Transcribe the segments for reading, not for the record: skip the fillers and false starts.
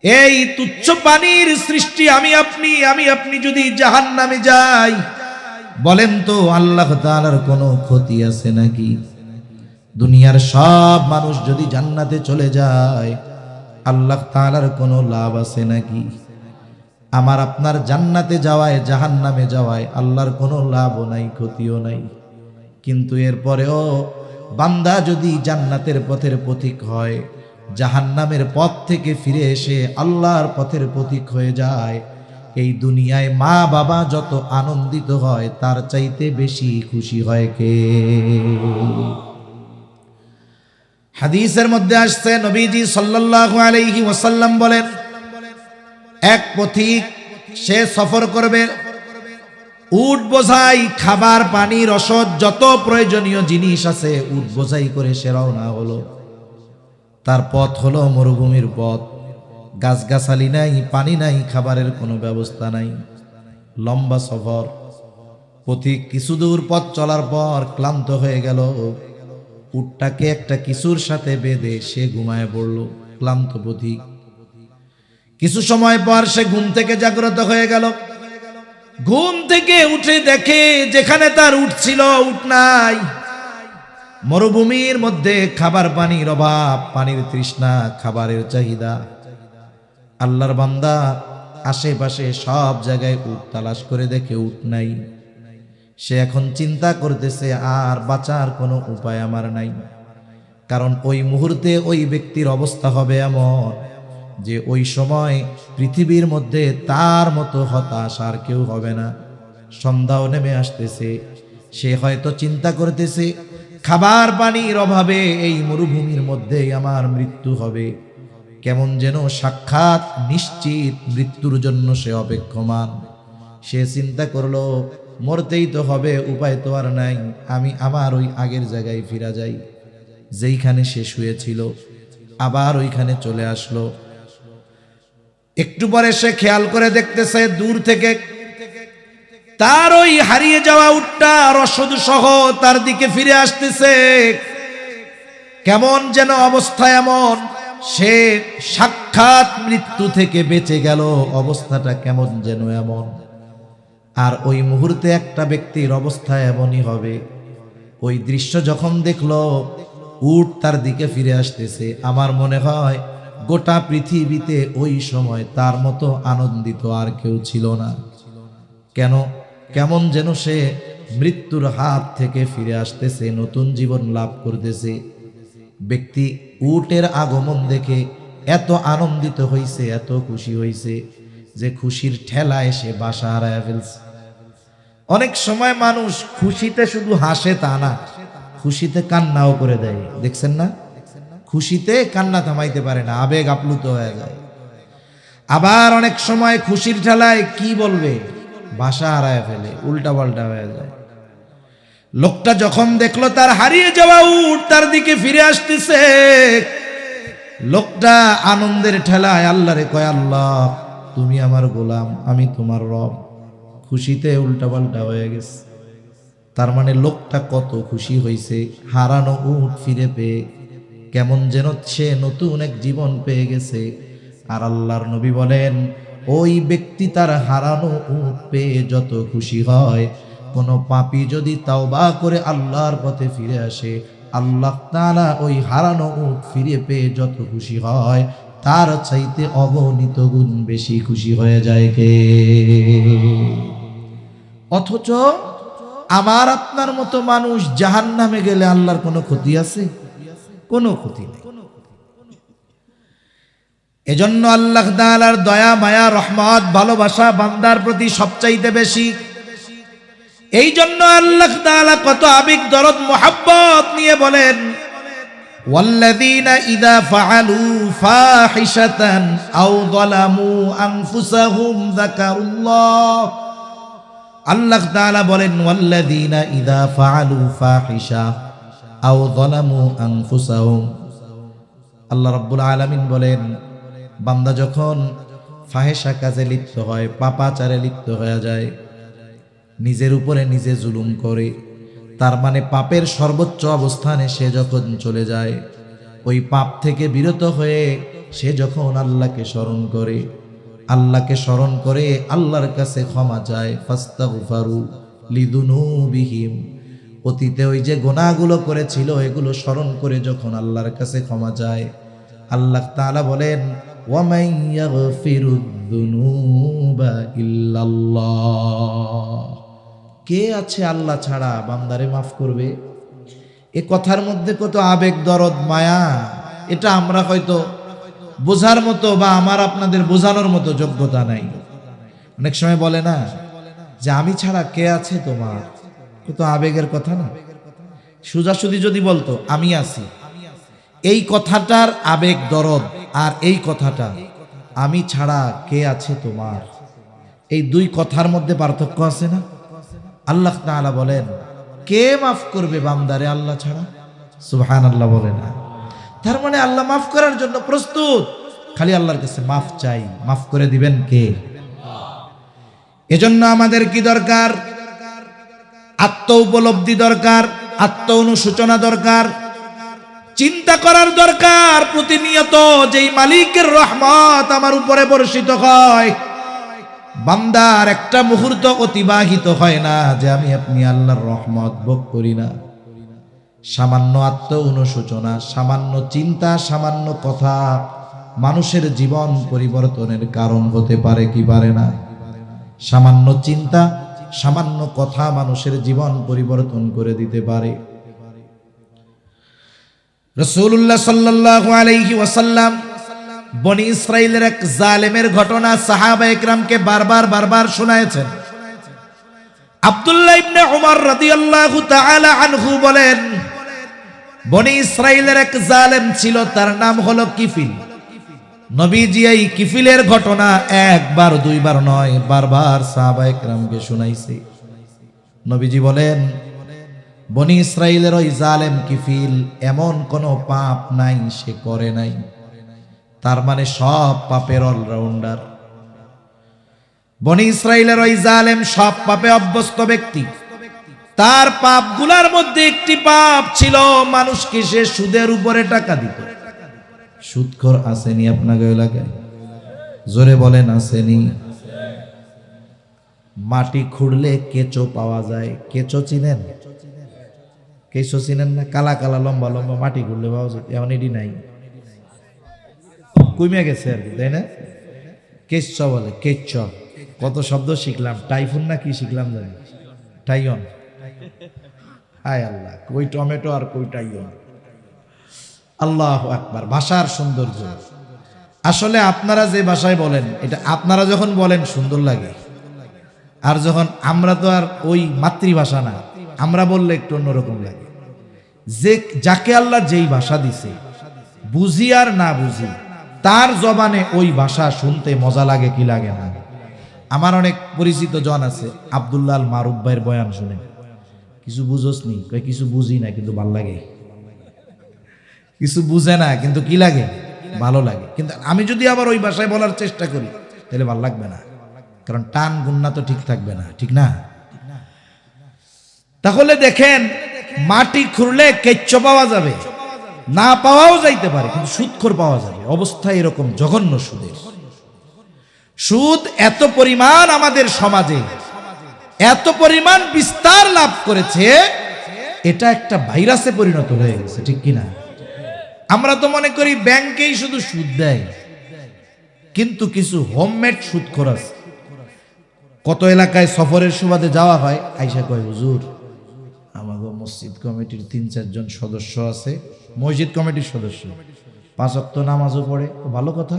এই তুচ্ছ পানির সৃষ্টি আমি আপনি যদি জাহান্নামে যাই, বলেন তো আল্লাহ তাআলার কোনো ক্ষতি আছে নাকি? দুনিয়ার সব মানুষ যদি জান্নাতে চলে যায়, আল্লাহ তাআলার কোনো লাভ আছে নাকি? আমার আপনার জান্নাতে যাওয়ায় জাহান্নামে যাওয়ায় আল্লাহর কোনো লাভও নাই, ক্ষতিও নাই। কিন্তু এরপরেও বান্দা যদি জান্নাতের পথের পথিক হয়, জাহান্নামের পথ থেকে ফিরে এসে আল্লাহর পথের পথিক হয়ে যায়, এই দুনিয়ায় মা বাবা যত আনন্দিত হয় তার চাইতে বেশি খুশি হয় কে? হাদিসের মধ্যে আসছে, নবীজি সাল্লাল্লাহু আলাইহি ওয়াসাল্লাম বলেন, এক পথিক সে সফর করবে, উট বোঝাই খাবার পানি রসদ যত প্রয়োজনীয় জিনিস আছে উট বোঝাই করে সে রওনা হলো। তার পথ হলো মরুভূমির পথ, গাছগাছালি নাই, পানি নাই, খাবারের কোনো ব্যবস্থা নাই, লম্বা সফর। পথিক কিছু দূর পথ চলার পর ক্লান্ত হয়ে গেল, উটটাকে একটা কিছুর সাথে বেঁধে সে ঘুমায় পড়ল। ক্লান্ত পথিক কিছু সময় পর সে ঘুম থেকে জাগ্রত হয়ে গেল। ঘুম থেকে উঠে দেখে যেখানে তার উট ছিল উট নাই। মরুভূমির মধ্যে খাবার পানির অভাব, পানির তৃষ্ণা, খাবারের চাহিদা। আল্লাহর বান্দা আশেপাশে সব জায়গায় উট তালাশ করে দেখে উট নাই। সে এখন চিন্তা করতেছে আর বাঁচার কোনো উপায় আমার নাই। কারণ ওই মুহূর্তে ওই ব্যক্তির অবস্থা হবে এমন যে ওই সময় পৃথিবীর মধ্যে তার মতো হতাশ আর কেউ হবে না। সন্ধ্যাও নেমে আসতেছে, সে হয়তো চিন্তা করতেছে খাবার পানির অভাবে এই মরুভূমির মধ্যে আমার মৃত্যু হবে। কেমন যেন সাক্ষাৎ নিশ্চিত মৃত্যুর জন্য সে অপেক্ষমান। সে চিন্তা করলো মরতেই তো হবে, উপায় তো আর নাই, আমি আমার ওই আগের জায়গায় ফিরা যাই, যেইখানে সে শুয়েছিল। আবার ওইখানে চলে আসলো। একটু পরে সে খেয়াল করে দেখতেছে দূর থেকে তার ওই হারিয়ে যাওয়া উটটা রসদ সহ তার দিকে ফিরে আসতেছে। কেমন যেন অবস্থা এমন, সে সাক্ষাৎ মৃত্যু থেকে বেঁচে গেল, অবস্থাটা কেমন যেন এমন। আর ওই মুহূর্তে একটা ব্যক্তির অবস্থা এমনই হবে। ওই দৃশ্য যখন দেখলো উট তার দিকে ফিরে আসতেছে, আমার মনে হয় গোটা পৃথিবীতে ওই সময় তার মতো আনন্দিত আর কেউ ছিল না। কেন? কেমন যেন সে মৃত্যুর হাত থেকে ফিরে আসতেছে, নতুন জীবন লাভ করতেছে। ব্যক্তি উটের আগমন দেখে এত আনন্দিত হইছে, এত খুশি হইছে যে খুশির ঠেলায় সে বাসা হারায় ফেলছে। অনেক সময় মানুষ খুশিতে শুধু হাসে তা না, খুশিতে কান্নাও করে দেয়, দেখছেন না? খুশিতে কান্না থামাইতে পারে না, আবেগ আপ্লুত হয়ে যায়। আবার অনেক সময় খুশির ঠেলায় কি বলবে ভাষা হারায় ফেলে, উল্টা পাল্টা হয়ে যায়। লোকটা যখন দেখলো তার হারিয়ে যাওয়া উট তার দিকে ফিরে আসতেছে, লোকটা আনন্দের ঠেলায় আল্লাহরে কয়, আল্লাহ তুমি আমার গোলাম, আমি তোমার রব। খুশিতে উল্টা পাল্টা হয়ে গেছে। তার মানে লোকটা কত খুশি হয়েছে হারানো উট ফিরে পেয়ে, কেমন যেন সে নতুন এক জীবন পেয়ে গেছে। আর আল্লাহর নবী বলেন, ওই ব্যক্তি তার হারানো উট পেয়ে যত খুশি হয়, কোনো পাপী যদি তাওবা করে আল্লাহর পথে ফিরে আসে, আল্লাহ তাআলা ওই হারানো উট ফিরে পেয়ে যত খুশি হয় তার চাইতে অগণিত গুণ বেশি খুশি হয়ে যায় কে? অথচ আমার আপনার মতো মানুষ জাহান্নামে গেলে আল্লাহর কোনো ক্ষতি আছে? কোনো ক্ষতি নেই। এজন্য আল্লাহ তাআলার দয়া মায়া রহমত ভালোবাসা বান্দার প্রতি সবচাইতে বেশি। এই জন্য আল্লাহ তাআলা কত আবেগ দরদ মোহাব্বত নিয়ে বলেন, ওয়াল্লাযীনা ইযা ফাআলু ফাহিশাতান আও যালামু আনফুসাহুম যাকারুল্লাহ। আল্লাহ তাআলা বলেন, ওয়াল্লাযীনা ইযা ফাআলু ফাহিশা আও যালামু আনফুসাহুম। আল্লাহ রাব্বুল আলামিন বলেন, বান্দা যখন ফাহেশা কাজে লিপ্ত হয়, পাপাচারে লিপ্ত হয়ে যায়, নিজের উপরে নিজে জুলুম করে, তার মানে পাপের সর্বোচ্চ অবস্থানে সে যখন চলে যায়, ওই পাপ থেকে বিরত হয়ে সে যখন আল্লাহকে স্মরণ করে, আল্লাহকে স্মরণ করে আল্লাহর কাছে ক্ষমা চায়, ফাস্তাগফারু লিযুনুবিহিম, অতীতে ওই যে গুনাহগুলো করেছিল এগুলো স্মরণ করে যখন আল্লাহর কাছে ক্ষমা চায়, আল্লাহ তাআলা বলেন ওয়ামান ইয়াগফিরুয যুনুবা ইল্লাল্লাহ, কে আছে আল্লাহ ছাড়া বান্দারে মাফ করবে। এ কথার মধ্যে কত আবেগ, দরদ, মায়া, এটা আমরা হয়তো বোঝার মতো বা আমার আপনাদের বোঝানোর মতো যোগ্যতা নাই। অনেক সময় বলে না যে আমি ছাড়া কে আছে তোমার, কত আবেগের কথা না। সোজাসুজি যদি বলতো আমি আছি, এই কথাটার আবেগ, দরদ, আর এই কথাটা আমি ছাড়া কে আছে তোমার, এই দুই কথার মধ্যে পার্থক্য আছে না। আল্লাহ তাআলা বলেন কে মাফ করবে বান্দারে আল্লাহ ছাড়া, সুবহানাল্লাহ বলে না। তার মানে আল্লাহ মাফ করার জন্য প্রস্তুত, খালি আল্লাহর কাছে মাফ চাই, মাফ করে দিবেন কে। এজন্য আমাদের কি দরকার? আত্ম উপলব্ধি দরকার, আত্ম অনুশোচনা দরকার, চিন্তা করার দরকার প্রতিনিয়ত যেই মালিকের রহমত আমার উপরে বর্ষিত হয়, বান্দার একটা মুহূর্ত অতিবাহিত হয় না যে আমি আপনি আল্লাহর রহমত ভোগ করি না। সামান্য আত্ম অনুশোচনা, সামান্য চিন্তা, সামান্য কথা মানুষের জীবন পরিবর্তনের কারণ হতে পারে কি পারে না? সামান্য চিন্তা, সামান্য কথা মানুষের জীবন পরিবর্তন করে দিতে পারে। রাসূলুল্লাহ সাল্লাল্লাহু আলাইহি ওয়াসাল্লাম বনি ইসরাইলের এক জালেমের ঘটনা সাহাবায়ে কেরামকে বারবার শোনায়েছেন। আব্দুল্লাহ ইবনে উমর রাদিয়াল্লাহু তাআলা আনহু বলেন, বনি ইসরাইলের এক জালেম ছিল, তার নাম হলো কিফিল। নবীজি এই কিফিলের ঘটনা একবার দুইবার নয়, বারবার সাহাবায়ে কেরামকে শুনাইছে। নবীজি বলেন, বনি ইসরাইলের ওই জালেম কিফিল এমন কোনো পাপ নাই সে করে নাই, তার মানে সব পাপের অলরাউন্ডার। বনি ইসরাইলের ওই জালেম সব পাপে অভ্যস্ত ব্যক্তি। তার পাপগুলার মধ্যে একটি পাপ ছিল, মানুষকে সে সুদের উপরে টাকা দিত। সুদখোর আসেনি আপনাকে এলাকায়? জোরে বলেন আসেনি? মাটি খুঁড়লে কেঁচো পাওয়া যায়, কেঁচো চিনেন? কেঁচো চিনেন না? কালা কালা লম্বা লম্বা মাটি খুঁড়লে পাওয়া যায়, এমন এটি নাই, কমে গেছে আর কি, তাই না? কেচ্চ বলে, কেচ্চ। কত শব্দ শিখলাম, টাইফুন না কি শিখলাম জানি, টাইয়ন। হায় আল্লাহ, কই টমেটো আর কই টাইয়ন। আল্লাহু আকবার, ভাষার সৌন্দর্য। আসলে আপনারা যে ভাষায় বলেন, এটা আপনারা যখন বলেন সুন্দর লাগে, আর যখন আমরা তো আর ওই মাতৃভাষা না, আমরা বললে একটু অন্যরকম লাগে। যে যাকে আল্লাহ যেই ভাষা দিছে, বুঝি আর না বুঝি, তার জবানে ওই ভাষা শুনতে মজা লাগে কি লাগে না? আমার অনেক পরিচিত জন আছে, আব্দুল্লাহ আল মারুফ ভাইয়ের বয়ান শুনে কিছু বুঝোস নি, কিছু বুঝি না কিন্তু ভাল লাগে। কিছু বুঝে না কিন্তু কি লাগে? ভালো লাগে। কিন্তু আমি যদি আবার ওই ভাষায় বলার চেষ্টা করি তাহলে ভাল লাগবে না, কারণ টান গুন্না তো ঠিক থাকবে না, ঠিক না? তাহলে দেখেন, মাটি খুঁড়লে কেচ্চ পাওয়া যাবে, না পাওয়াও যাইতে পারে, কিন্তু সুদখোর পাওয়া যাবে। অবস্থা এরকম জঘন্য সুদের। সুদ এত পরিমাণ আমাদের সমাজে এত পরিমাণ বিস্তার লাভ করেছে, এটা একটা ভাইরাসে পরিণত হয়ে গেছে, ঠিক কিনা? আমরা তো মনে করি ব্যাংকেই শুধু সুদ দেয়, কিন্তু কিছু হোমমেড সুদখোর আছে। কত এলাকায় সফরের সুবাদে যাওয়া হয়, আইসা কয় হুজুর আমাগো মসজিদ কমিটির ৩-৪ জন সদস্য আছে, মসজিদ কমিটির সদস্য, 5 ওয়াক্ত নামাজও পড়ে, ভালো কথা।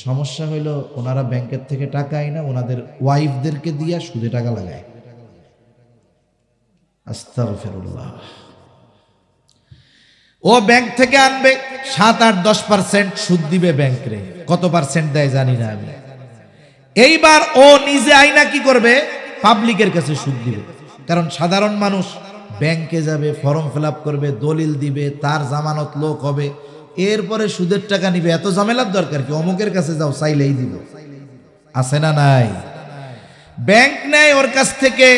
সমস্যা হইলো ওনারা ব্যাংকের থেকে টাকা আইনা ওনাদের ওয়াইফদেরকে দিয়া সুদে টাকা লাগায়। আস্তাগফিরুল্লাহ। ও ব্যাংক থেকে আনবে 7-8-10% সুদ দিবে ব্যাংকে, কত পার্সেন্ট দেয় জানি না আমি। এইবার ও নিজে আইনা কি করবে? পাবলিকের কাছে সুদ দিবে। কারণ সাধারণ মানুষ ব্যাংকে যাবে, ফর্ম ফিল আপ করবে, দলিল দিবে, তার জামানত লোক হবে, এরপরে সুদের টাকা নিবে। এত ঝামেলার দরকার কি? অমুকের কাছে যাও, চাইলেই দিব। আছে না নাই? ব্যাংক নেয় ওর কাছ থেকে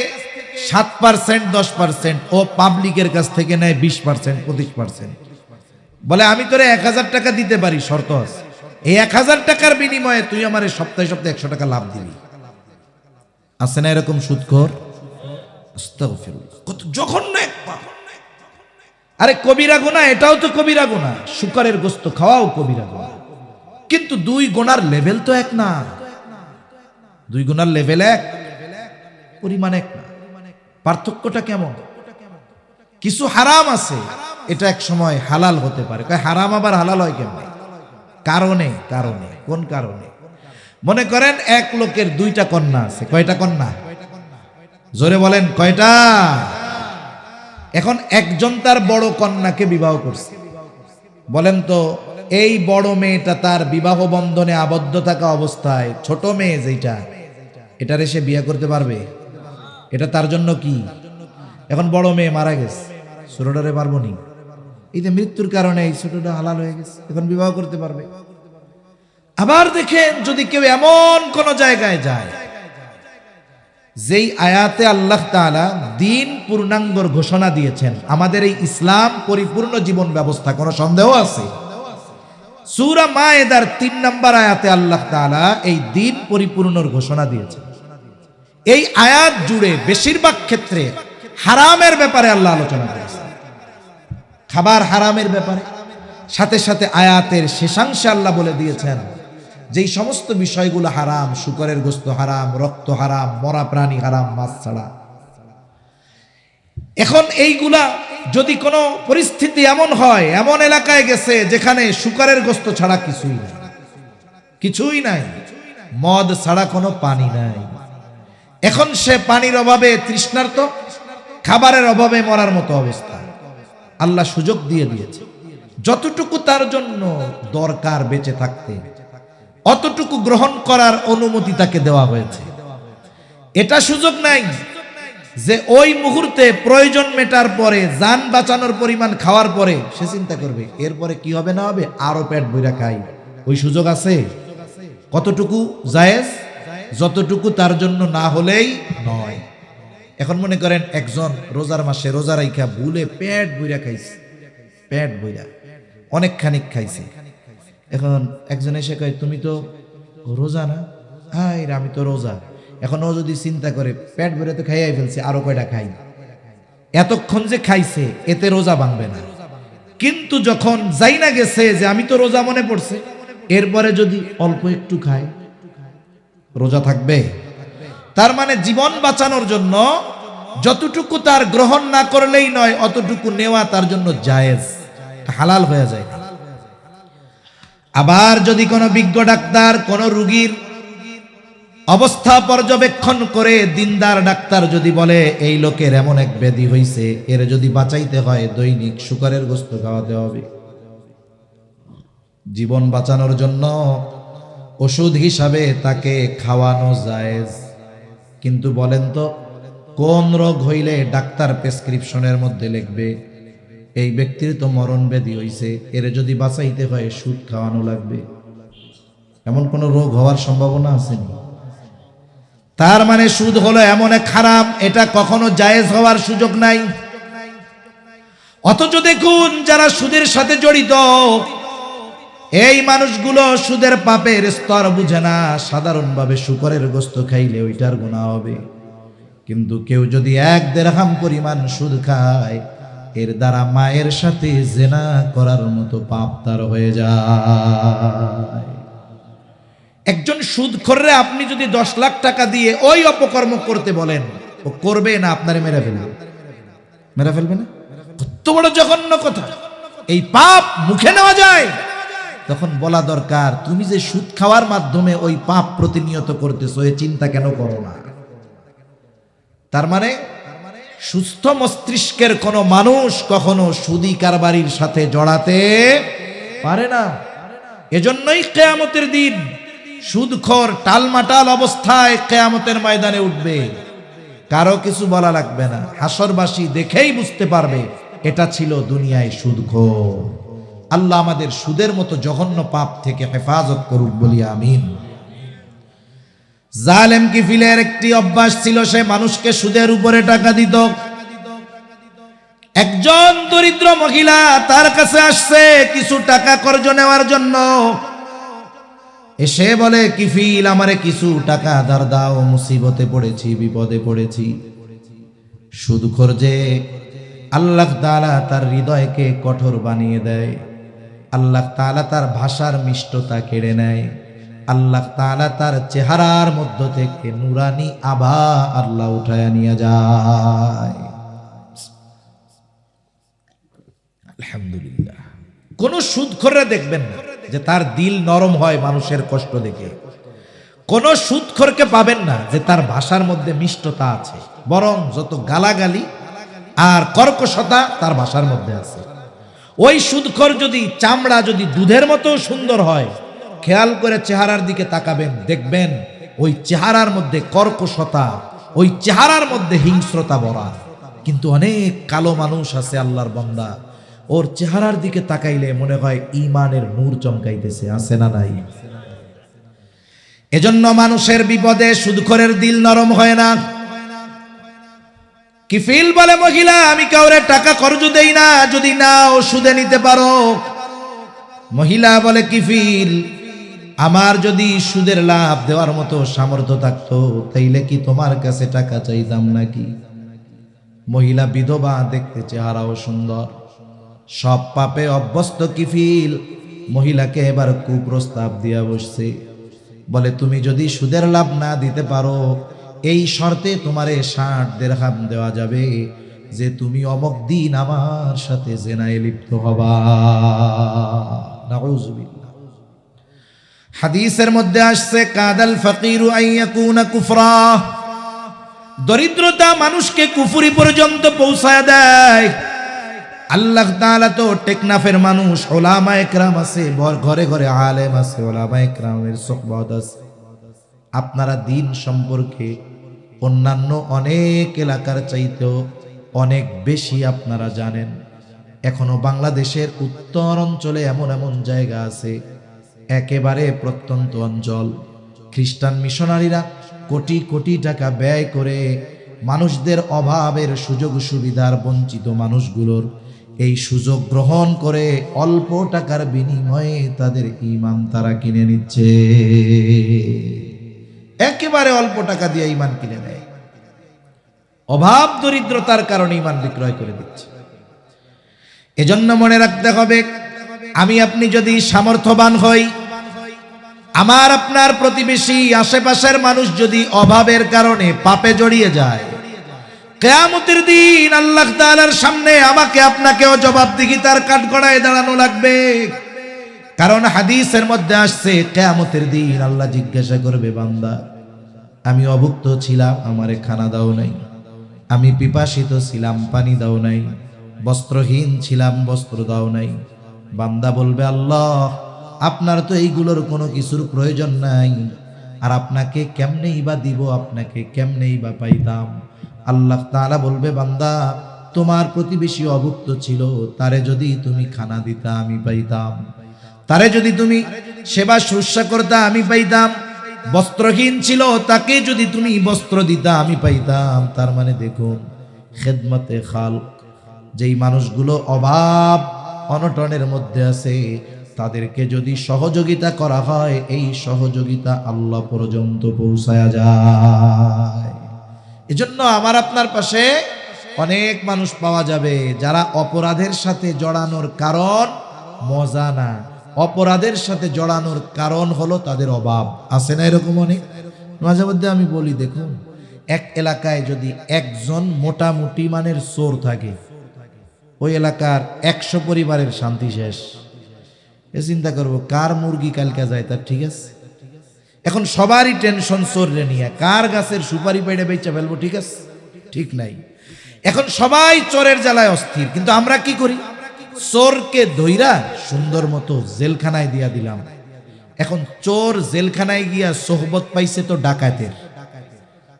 7%-10%, ও পাবলিকের কাছ থেকে নেয় 20%-25%। বলে আমি তোরে 1000 টাকা দিতে পারি, শর্ত আছে। এই 1000 টাকার বিনিময়ে তুই আমার সপ্তাহে সপ্তাহে 100 টাকা লাভ দিবি। আছে না এরকম সুদখোর? আস্তাগফিরুল্লাহ, কত জঘন্য এক পাপ। আরে কবিরা গুনাহ, এটাও তো কবিরা গুনাহ, শুকরের গোশত খাওয়াও কবিরা গুনাহ, কিন্তু 2 গুনার লেভেল তো এক না। 2 গুনার লেভেল এক, পরিমাণ এক না। পার্থক্যটা কেমন? কিছু হারাম আছে, এটা এক সময় হালাল হতে পারে। হারাম আবার হালাল হয় কেমন? কারণে। কোন কারণে? মনে করেন এক লোকের 2টা কন্যা আছে। কয়টা কন্যা? জোরে বলেন কয়টা? এখন একজন তার বড় কন্যাকে বিবাহ করছে। বলেন তো, এই বড় মেয়েটা তার বিবাহ বন্ধনে আবদ্ধ থাকা অবস্থায় ছোট মেয়ে যেটা, এটারে সে বিয়ে করতে পারবে? এটা তার জন্য কি? এখন বড় মেয়ে মারা গেছে, ছোটটারে পারবো নি? এই যে মৃত্যুর কারণে এই ছোটটা হালাল হয়ে গেছে, এখন বিবাহ করতে পারবে। আবার দেখেন, যদি কেউ এমন কোন জায়গায় যায় যেই আয়াতে আল্লাহ তাআলা দ্বীন পূর্ণাঙ্গর ঘোষণা দিয়েছেন, আমাদের এই ইসলাম পরিপূর্ণ জীবন ব্যবস্থা, কোনো সন্দেহ আছে? সূরা মায়েদার 3 নম্বর আয়াতে আল্লাহ তাআলা এই দ্বীন পরিপূর্ণর ঘোষণা দিয়েছেন। এই আয়াত জুড়ে বেশিরভাগ ক্ষেত্রে হারামের ব্যাপারে আল্লাহ আলোচনা করেছেন, খাবার হারামের ব্যাপারে। সাথে সাথে আয়াতের শেষাংশে আল্লাহ বলে দিয়েছেন যেই সমস্ত বিষয়গুলো হারাম, শুকরের গোশত হারাম, রক্ত হারাম, মরা প্রাণী হারাম, মাছ ছাড়া। এখন এইগুলা যদি কোনো পরিস্থিতি এমন হয়, এমন এলাকায় গেছে যেখানে শুকরের গোশত ছাড়া কিছুই নাই, মদ ছাড়া কোনো পানি নাই, এখন সে পানির অভাবে তৃষ্ণার্ত, খাবারের অভাবে মরার মতো অবস্থা। আল্লাহ সুযোগ দিয়ে দিয়েছে, যতটুকু তার জন্য দরকার বেঁচে থাকতে অতটুকু গ্রহণ করার অনুমতি তাকে দেওয়া হয়েছে। এটা সুযোগ নাই যে ওই মুহূর্তে প্রয়োজন মেটার পরে, জান বাঁচানোর পরিমাণ খাওয়ার পরে সে চিন্তা করবে এরপরে কি হবে না হবে, আরো পেট ভইরা খাই। ওই সুযোগ আছে? কতটুকু জায়েজ? যতটুকু তার জন্য না হলেই নয়। এখন মনে করেন একজন রোজার মাসে রোজা রাইখা ভুলে পেট ভইরা খাইছে, পেট ভইরা অনেক খানিক খাইছে। এখন একজন এসে কয় তুমি তো রোজা না? হ্যাঁ, আমি তো রোজা। এখন ও যদি চিন্তা করে পেট ভরে তো খাইয়াই ফেলছে, আরো কয়টা খাই, এতক্ষণ যে খাইছে এতে রোজা ভাঙবে না। কিন্তু যখন যাই না গেছে যে আমি তো রোজা মনে পড়ছে, এরপরে যদি অল্প একটু খায়, রোজা থাকবে? তার মানে জীবন বাঁচানোর জন্য যতটুকু তার গ্রহণ না করলেই নয়, অতটুকু নেওয়া তার জন্য জায়েজ, হালাল হয়ে যায়। আবার যদি কোনো বিজ্ঞ ডাক্তার কোনো রোগীর অবস্থা পর্যবেক্ষণ করে, দিনদার ডাক্তার যদি বলে এই লোকের এমন এক ব্যাধি হইছে, এর যদি বাঁচাইতে হয় দৈনিক শুকরের গোশত খাওয়াতে হবে, জীবন বাঁচানোর জন্য ওষুধ হিসাবে তাকে খাওয়ানো জায়েজ। কিন্তু বলেন তো, কোন রোগ হইলে ডাক্তার প্রেসক্রিপশনের মধ্যে লিখবে এই ব্যক্তির তো মরণ ব্যাধি হইছে, এর যদি বাঁচাইতে হয় সুদ খাওয়ানো লাগবে? এমন কোন রোগ হওয়ার সম্ভাবনা আছে? তার মানে সুদ হলো এমন এক হারাম, এটা কখনো জায়েজ হওয়ার সুযোগ নাই। অথচ দেখুন, যারা সুদের সাথে জড়িত এই মানুষগুলো সুদের পাপের স্তর বুঝে না। সাধারণভাবে শুকরের গোশত খাইলে ওইটার গুনাহ হবে, কিন্তু কেউ যদি 1 দিরহাম পরিমাণ সুদ খায়, এর দ্বারা মায়ের সাথে জিনা করার মতো পাপ তার হয়ে যায়। একজন সুদখোররে আপনি যদি 10 লাখ টাকা দিয়ে ওই অপকর্ম করতে বলেন, ও করবে না? আপনারে মেরে ফেলবে না? কত বড় জঘন্য কথা! এই পাপ মুখে নেওয়া যায়? তখন বলা দরকার, তুমি যে সুদ খাওয়ার মাধ্যমে ওই পাপ প্রতিনিয়ত করতেছো, এই চিন্তা কেন করো না? তার মানে সুস্থ মস্তিষ্কের কোন মানুষ কখনো সুদী কারবারির সাথে জড়াতে পারে না। এজন্যই কিয়ামতের দিন সুদখোর টালমাটাল অবস্থায় কিয়ামতের ময়দানে উঠবে, কারো কিছু বলা লাগবে না। হাসরবাসী দেখেই বুঝতে পারবে এটা ছিল দুনিয়ায় সুদখোর। আল্লাহ আমাদের সুদের মতো জঘন্য পাপ থেকে হেফাজত করুক, বলি আমিন। জালেম কিফিলের একটি অভ্যাস ছিল, সে মানুষকে সুদের উপরে টাকা দিত। একজন দরিদ্র মহিলা তার কাছে আসছে কিছু টাকা কর্জ নেওয়ার জন্য। এসে বলে কিফিল আমারে কিছু টাকা ধার দাও, মুসিবতে পড়েছি, বিপদে পড়েছি। সুদখোর যে আল্লাহ তাআলা তার হৃদয়কে কঠোর বানিয়ে দেয়, আল্লাহ তাআলা তার ভাষার মিষ্টতা কেড়ে নেয়, আল্লাহ তাআলা তার চেহারার মধ্য থেকে নুরানি আভা আল্লাহ উঠায়া নিয়ে যায়। আলহামদুলিল্লাহ। কোন সুদখোররা দেখবেন না যে তার দিল নরম হয় মানুষের কষ্ট দেখে। কোন সুদখোরকে পাবেন না যে তার ভাষার মধ্যে মিষ্টতা আছে, বরং যত গালাগালি আর কর্কশতা তার ভাষার মধ্যে আছে। ওই সুদখোর যদি চামড়া যদি দুধের মতো সুন্দর হয়, খেয়াল করে চেহারার দিকে তাকাবেন, দেখবেন ওই চেহারার মধ্যে কর্কশতা, ওই চেহারার মধ্যে হিংস্রতা ভরা। কিন্তু অনেক কালো মানুষ আছে আল্লাহর বান্দা, ওর চেহারার দিকে তাকাইলে মনে হয় ঈমানের নূর চমকাইতেছে, আছে না নাই? এজন্য মানুষের বিপদে সুদখোরের দিল নরম হয় না। কিফিল বলে মহিলা আমি কাউরে টাকা কর্জ দেই না, যদি নাও সুদে নিতে পারো। মহিলা বলে কিফিল আমার যদি সুদের লাভ দেওয়ার মতো সামর্থ্য থাকতো তাইলে কি তোমার কাছে টাকা চাইতাম নাকি? মহিলা বিধবা, দেখতে চেহারাও সুন্দর, সব পাপে অভ্যস্ত কিফিল মহিলাকে এবার কুপ্রস্তাব দিয়া বসছে। বলে তুমি যদি সুদের লাভ না দিতে পারো, এই শর্তে তোমারে 60 দিরহাম দেওয়া যাবে যে তুমি অমুক দিন আমার সাথে জেনায় লিপ্ত হবা। নাউযুবিল্লাহ। হাদিসের মধ্যে আসছে কাদাল ফাকিরু আইয়াকুনা কুফরা, দরিদ্রতা মানুষকে কুফরি পর্যন্ত পৌঁছায় দেয়। আল্লাহ তাআলা তো টেকনাফের মানুষ, উলামায়ে কেরাম আছে, ঘরে ঘরে আলেম আছে, উলামায়ে কেরামের সুহবত আছে। আপনারা দিন সম্পর্কে অন্যান্য অনেক এলাকার চাইতেও অনেক বেশি আপনারা জানেন। এখনো বাংলাদেশের উত্তর অঞ্চলে এমন এমন জায়গা আছে, একেবারে প্রত্যন্ত অঞ্চল, খ্রিস্টান মিশনারিরা কোটি কোটি টাকা ব্যয় করে মানুষদের অভাবের সুযোগ সুবিধার বঞ্চিত মানুষগুলোর এই সুযোগ গ্রহণ করে অল্প টাকার বিনিময়ে তাদের ঈমান তারা কিনে নিচ্ছে। একেবারে অল্প টাকা দিয়ে ঈমান কিনে নেয়, অভাব দরিদ্রতার কারণে ঈমান বিক্রয় করে দিচ্ছে। এজন্য মনে রাখতে হবে, আমি আপনি যদি সামর্থ্যবান হই, আমার আপনার প্রতিবেশী আশেপাশের মানুষ যদি অভাবের কারণে পাপে জড়িয়ে যায়, কিয়ামতের দিন আল্লাহ তাআলার সামনে আমাকে আপনাকেও জবাবদিহিতার কাঠগড়ায় দাঁড়ানো লাগবে। কারণ হাদিসের মধ্যে আসছে কিয়ামতের দিন আল্লাহ জিজ্ঞাসা করবে, বান্দা আমি অভুক্ত ছিলাম, আমারে খানা দাও নাই, আমি পিপাসিত ছিলাম, পানি দাও নাই, বস্ত্রহীন ছিলাম, বস্ত্র দাও নাই। বান্দা বলবে, আল্লাহ আপনার তো এইগুলোর কোনো কিছুর প্রয়োজন নাই, আর আপনাকে কেমনেই বা দিব, আপনাকে কেমনেই বা পাইতাম। আল্লাহ তাআলা বলবে, বান্দা তোমার প্রতিবেশী অভুক্ত ছিল, তারে যদি তুমি খানা দিতা আমি পাইতাম, তারে যদি তুমি সেবা শুশ্রূষা করতা আমি পাইতাম, বস্ত্রহীন ছিল তাকে যদি তুমি বস্ত্র দিতা আমি পাইতাম। তার মানে দেখুন, খেদমতে খালক, যেই মানুষগুলো অভাব অনটনের মধ্যে আছে তাদেরকে যদি সহযোগিতা করা হয়, এই সহযোগিতা আল্লাহ পর্যন্ত পৌঁছায়া যায়। এজন্য আমার আপনার পাশে অনেক মানুষ পাওয়া যাবে যারা অপরাধের সাথে জড়ানোর কারণ মজা না, অপরাধের সাথে জড়ানোর কারণ হলো তাদের অভাব। আছে না এরকম অনেক? মাঝে মধ্যে আমি বলি, দেখুন এক এলাকায় যদি একজন মোটামুটি মানের চোর থাকে, ওই এলাকার 100 পরিবারের শান্তি শেষ। এ চিন্তা করবো কার মুরগি কালকে যায় তার ঠিক আছে। এখন সবারই টেনশন চোররে নিয়ে, কার গাছের সুপারি পেড়ে বেচা ফেলবো, ঠিক আছে, ঠিক নাই। এখন সবাই চোরের জ্বালায় অস্থির, কিন্তু আমরা কি করি, চোরকে ধইরা সুন্দর মতো জেলখানায় দিয়া দিলাম। এখন চোর জেলখানায় গিয়া সোহবত পাইছে তো ডাকাতের,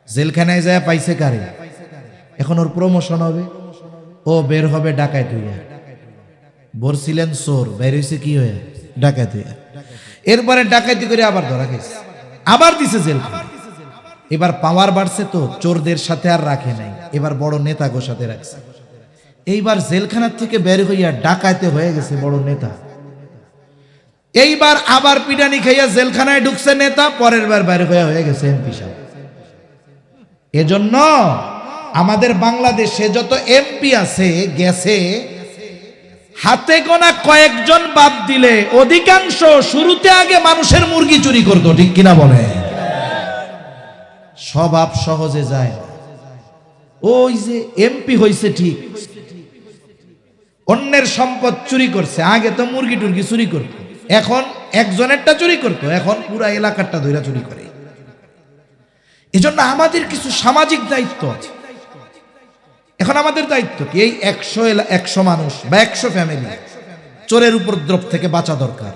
জেলখানায় যায় পাইছে কারে? এখন ওর প্রমোশন হবে, ও বের হবে ডাকাত হইয়া। বলছিলেন চোর, বের হয়েছে কি হয়ে? ডাকাত হইয়া। এরপরে ডাকাতি করে আবার ধরা গেছে, আবার দিছে জেলখানা। এবার পাওয়ার বাড়ছে তো চোরদের সাথে আর রাখে নাই, এবার বড় নেতাগোর সাথে রাখছে। এইবার জেলখানার থেকে বের হইয়া ডাকাতে হয়ে গেছে বড় নেতা। এইবার আবার পিটানি খাইয়া জেলখানায় ঢুকছে নেতা, পরের বার বাইরে হয়ে গেছে এমপি সাহেব। এজন্য আমাদের বাংলাদেশে যত এমপি আছে গেছে, হাতে গোনা কয়েকজন বাদ দিলে অধিকাংশ শুরুতে আগে মানুষের মুরগি চুরি করতো, ঠিক কিনা বলে? স্বভাব সহজে যায়। ওই যে এমপি হইছে ঠিক, অন্যের সম্পদ চুরি করছে, আগে তো মুরগি টুরগি চুরি করতো, এখন একজনেরটা চুরি করতো, এখন পুরা এলাকারটা ধইরা চুরি করে। এজন্য আমাদের কিছু সামাজিক দায়িত্ব আছে। এখন আমাদের দায়িত্ব কি? এই 100 মানুষ বা 100 ফ্যামিলি চোরের উপদ্রব থেকে বাঁচা দরকার।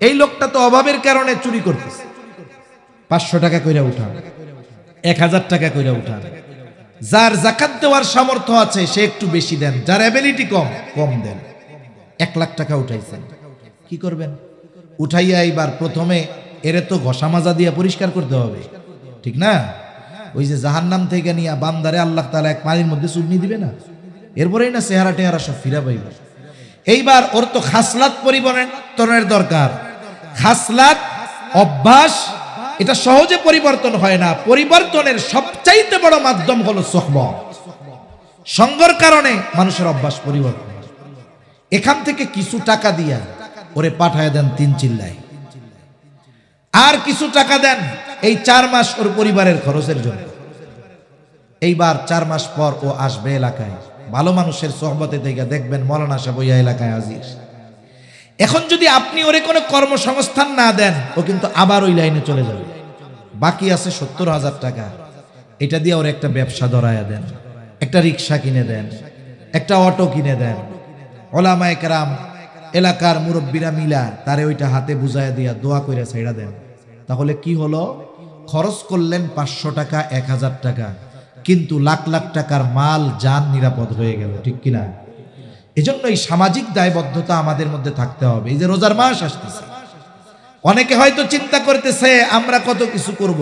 এই লোকটা তো অভাবের কারণে চুরি করতেছে, 500 টাকা কইরা উঠান, 1000 টাকা কইরা উঠান। যার যাকাত দেওয়ার সামর্থ্য আছে সে একটু বেশি দেন, যার অ্যাবিলিটি কম দেন। 1 লাখ টাকা উঠাইছেন, কি করবেন? উঠাইয়া এইবার প্রথমে এরে তো ঘষা মাজা দিয়া পরিষ্কার করতে হবে, ঠিক না? ওই যে জাহান্নাম থেকে নিয়ে বান্দারে আল্লাহ তাআলা এক পানির মধ্যে চুবনি দিবে না, এরপরেই না চেহারা টেহারা সব ফিরা পাইবে। এইবার ওর তো খাসলাত পরিবর্তনের দরকার। খাসলাত, অভ্যাস, এটা সহজে পরিবর্তন হয় না। পরিবর্তনের সবচাইতে বড় মাধ্যম হলো সুহবত। সঙ্গের কারণে মানুষের অভ্যাস পরিবর্তন। এখান থেকে কিছু টাকা দিয়া ওরে পাঠায় দেন 3 চিল্লায়, আর কিছু টাকা দেন এই 4 মাস ওর পরিবারের খরচের জন্য। এইবার 4 মাস পর ও আসবে এলাকায়, ভালো মানুষের সোহবতে থেকে দেখবেন মৌলানা সাহেব ওই এলাকায় হাজির। এখন যদি আপনি ওরে কোনো কর্মসংস্থান না দেন, ও কিন্তু আবার ওই লাইনে চলে যাবে। বাকি আছে 70,000 টাকা, এটা দিয়ে ওর একটা ব্যবসা ধরায়া দেন, একটা রিক্সা কিনে দেন, একটা অটো কিনে দেন। ওলামায়ে কেরাম, এলাকার মুরব্বীরা মিলা তারে ওইটা হাতে বুঝাইয়া দিয়া দোয়া কইরা ছাইড়া দেন। তাহলে কি হলো? খরচ করলেন 500 টাকা, 1000 টাকা, কিন্তু লাখ লাখ টাকার মাল জান নিরাপদ হয়ে গেল, ঠিক কিনা? এজন্য এই সামাজিক দায়বদ্ধতা আমাদের মধ্যে থাকতে হবে। এই যে রোজার মাস আসতেছে, অনেকে হয়তো চিন্তা করতেছে আমরা কত কিছু করব।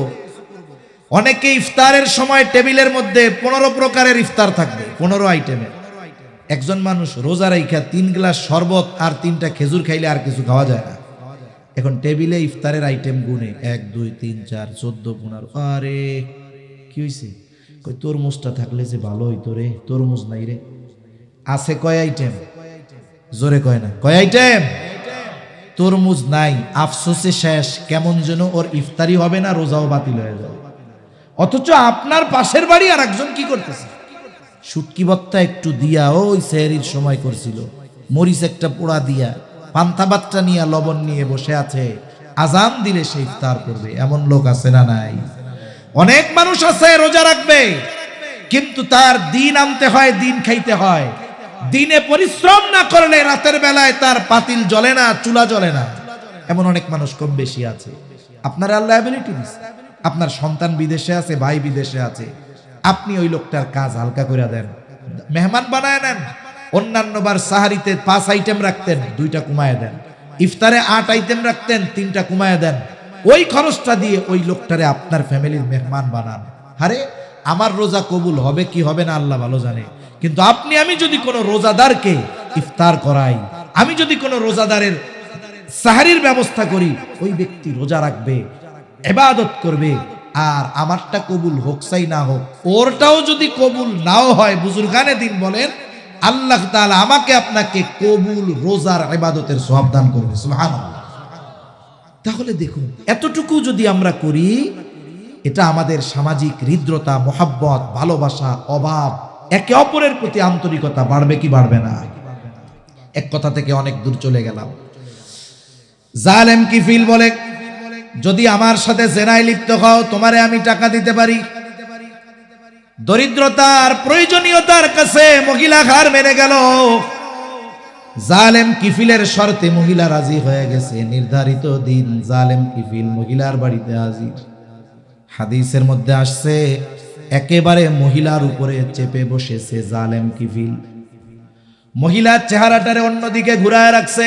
অনেকে ইফতারের সময় টেবিলের মধ্যে 15 প্রকারের ইফতার থাকবে, 15 আইটেমের। একজন মানুষ রোজা রাইখা 3 গ্লাস শরবত আর 3টা খেজুর খাইলে আর কিছু খাওয়া যায় না। এখন টেবিলে ইফতারের আইটেম গুনে 1 2 3 4 14 15। আরে কি হইছে? কই তরমুজটা থাকলে যে ভালো হইতো রে, তরমুজ নাই রে। আছে কয় আইটেম? জোরে কয় না, কয় আইটেম? তরমুজ নাই, আফসোসে শেষ। কেমন যেন ওর ইফতারি হবে না, রোজাও বাতিল হয়ে যাবে। অথচ আপনার পাশের বাড়ি আর একজন কি করতেছে? শুটকি ভর্তা একটু দিয়া ওই সেহরির সময় করছিল, মরিচ একটা পোড়া দিয়া, পান্তা ভাতটা নিয়ে লবণ নিয়ে বসে আছে, আজান দিলে সে ইফতার করবে। এমন লোক আছে না নাই? অনেক মানুষ আছে রোজা রাখবে, কিন্তু তার দিন আনতে হয়, দিন খাইতে হয়। দিনে পরিশ্রম না করলে রাতের বেলায় তার পাতিল জ্বলে না, চুলা জ্বলে না। এমন অনেক মানুষ কম বেশি আছে। আপনার আল্লাহ অ্যাবিলিটি দিছে, আপনার সন্তান বিদেশে আছে, ভাই বিদেশে আছে, আপনি ওই লোকটার কাজ হালকা করে দেন, মেহমান বানায় নেন। অন্যান্য বার সাহারিতে 5 আইটেম রাখতেন, 2টা কমায় দেন। ইফতারে 8 আইটেম রাখতেন, 3টা কমায় দেন। ওই খরচটা দিয়ে ওই লোকটারে আপনার ফ্যামিলির মেহমান বানান। আরে আমার রোজা কবুল হবে কি হবে না আল্লাহ ভালো জানে, কিন্তু আপনি আমি যদি কোনো রোজাদারকে ইফতার করাই, আমি যদি কোনো রোজাদারের সাহারির ব্যবস্থা করি, ওই ব্যক্তি রোজা রাখবে, ইবাদত করবে, আর আমারটা কবুল হোক চাই না হোক, ওরটাও যদি কবুল নাও হয়, বুজুর্গানে দিন বলেন আল্লাহ তাআলা আমাকে আপনাকে কবুল রোজার ইবাদতের সওয়াব দান করবে। সুবহানাল্লাহ। তাহলে দেখুন, এতটুকু যদি আমরা করি, এটা আমাদের সামাজিক হৃদ্রতা, মহাব্বত, ভালোবাসা, অভাব, একে অপরের প্রতি আন্তরিকতা বাড়বে কি বাড়বে না? এক কথা থেকে অনেক দূর চলে গেলাম। জালেম কিফিল বলে, যদি আমার সাথে জেনায় লিপ্ত হও, তোমারে আমি টাকা দিতে পারি। দরিদ্রতার প্রয়োজনীয়তার কাছে মহিলা হার মেনে গেল। জালেম কিফিলের শর্তে মহিলা রাজি হয়ে গেছে। নির্ধারিত দিন জালেম কিফিল মহিলার বাড়িতে হাজির। হাদিসের মধ্যে আসছে, একেবারে মহিলার উপরে চেপে বসেছে জালেম কিফিল। মহিলার চেহারাটারে অন্যদিকে ঘুরায় রাখছে,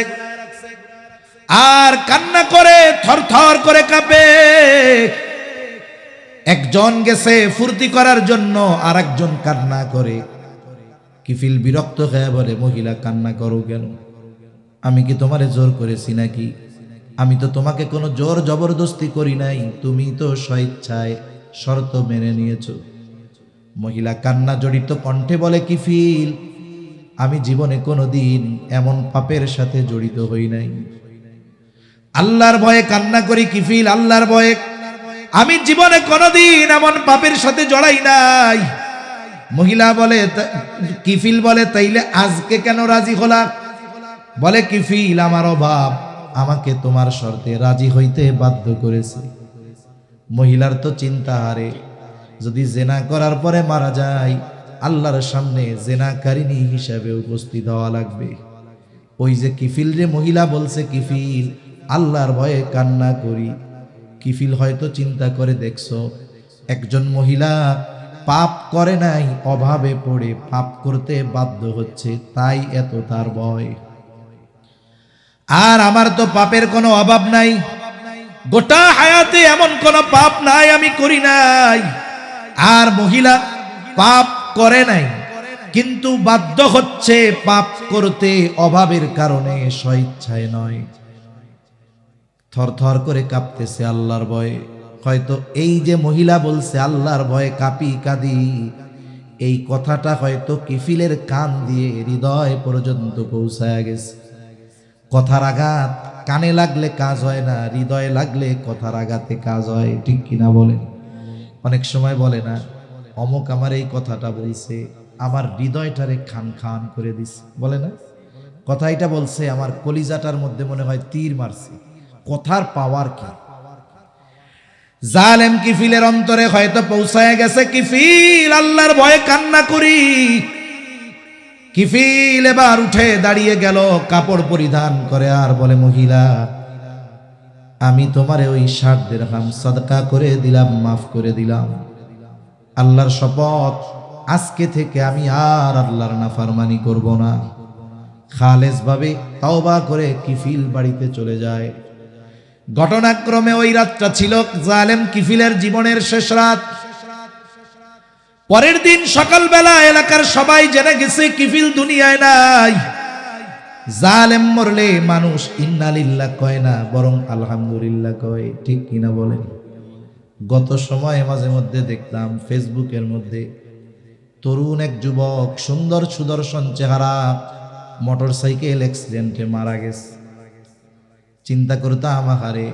আর কান্না করে থরথর করে কাঁপে। একজন গেছে ফুর্তি করার জন্য, আর একজন কান্না করে। কিফিল বিরক্ত হয়ে বলে, মহিলা কান্না করো কেন? আমি কি তোমারে জোর করেছি নাকি? আমি তো তোমাকে কোনো জোর জবরদস্তি করি নাই, তুমি তো স্বেচ্ছায় শর্ত মেনে নিয়েছো। মহিলা কান্না জড়িত কণ্ঠে বলে, কিফিল, আমি জীবনে কোনোদিন এমন পাপের সাথে জড়িত হই নাই। আল্লাহর ভয়ে কান্না করি কিফিল, আল্লাহর ভয়ে, আমি জীবনে কোনোদিন এমন পাপের সাথে জড়াই নাই। মহিলা বলে, কিফিল বলে, তাইলে আজকে কেন রাজি হলা? বলে, কিফিল, আমার অভাব আমাকে তোমার শর্তে রাজি হইতে বাধ্য করেছে। মহিলার তো চিন্তা হারে, যদি জেনা করার পরে মারা যায়, আল্লাহর সামনে জেনাকারিনী হিসাবে উপস্থিত হওয়া লাগবে। ওই যে কিফিল রে মহিলা বলছে, কিফিল, আল্লাহর ভয়ে কান্না করি। কিফিল হয়তো চিন্তা করে, দেখছো, একজন মহিলা পাপ করে নাই, অভাবে পড়ে পাপ করতে বাধ্য হচ্ছে, তাই এত তার ভয়। আর আমার তো পাপের কোনো অভাব নাই, গোটা হায়াতে এমন কোনো পাপ নাই আমি করি নাই। আর মহিলা পাপ করে নাই, কিন্তু বাধ্য হচ্ছে পাপ করতে অভাবের কারণে, স্বেচ্ছায় নয়। থরথর করে কাঁপতেছে আল্লাহর ভয়ে। হয়তো এই যে মহিলা বলছে আল্লাহর ভয়ে কাঁপি কাঁদি, এই কথাটা হয়তো কিফিলের কান দিয়ে হৃদয় পর্যন্ত পৌঁছায় গেছে। কথার আঘাত কানে লাগলে কাজ হয় না, হৃদয়ে লাগলে কথার আঘাতে কাজ হয়, ঠিক কিনা বলেন? অনেক সময় বলে না, অমুক আমার এই কথাটা বলছে, আমার হৃদয়টারে খান খান করে দিছে, বলে না? কথা এটা বলছে, আমার কলিজাটার মধ্যে মনে হয় তীর মারছে। কথার পাওয়ার কি! জালেম কিফিলের অন্তরে হয়তো পৌঁছায় গেছে, কিফিল, আল্লাহর ভয়ে কান্না করি। কিফিল এবার উঠে দাঁড়িয়ে গেল, কাপড় পরিধান করে, আর বলে, মহিলা, আমি তোমারে ওই 60 দিরহাম সাদকা করে দিলাম, মাফ করে দিলাম। আল্লাহর শপথ, আজকে থেকে আমি আর আল্লাহর নাফরমানি করব না। খালেস ভাবে তওবা করে কিফিল বাড়িতে চলে যায়। ঘটনাক্রমে ওই রাতটা ছিল জালেম কিফিলের জীবনের শেষ রাত। পরের দিন সকালবেলা এলাকার সবাই জেনে গেছে কিফিল দুনিয়ায় নাই। জালেম মরলে মানুষ ইন্না লিল্লাহ কয় না, বরং আলহামদুলিল্লাহ কয়, ঠিক কিনা বলেন? গত সময়ে মাঝে মধ্যে দেখতাম ফেসবুকের মধ্যে তরুণ এক যুবক, সুন্দর সুদর্শন চেহারা, মোটরসাইকেল অ্যাক্সিডেন্টে মারা গেছে। চিন্তা করতাম, আহারে,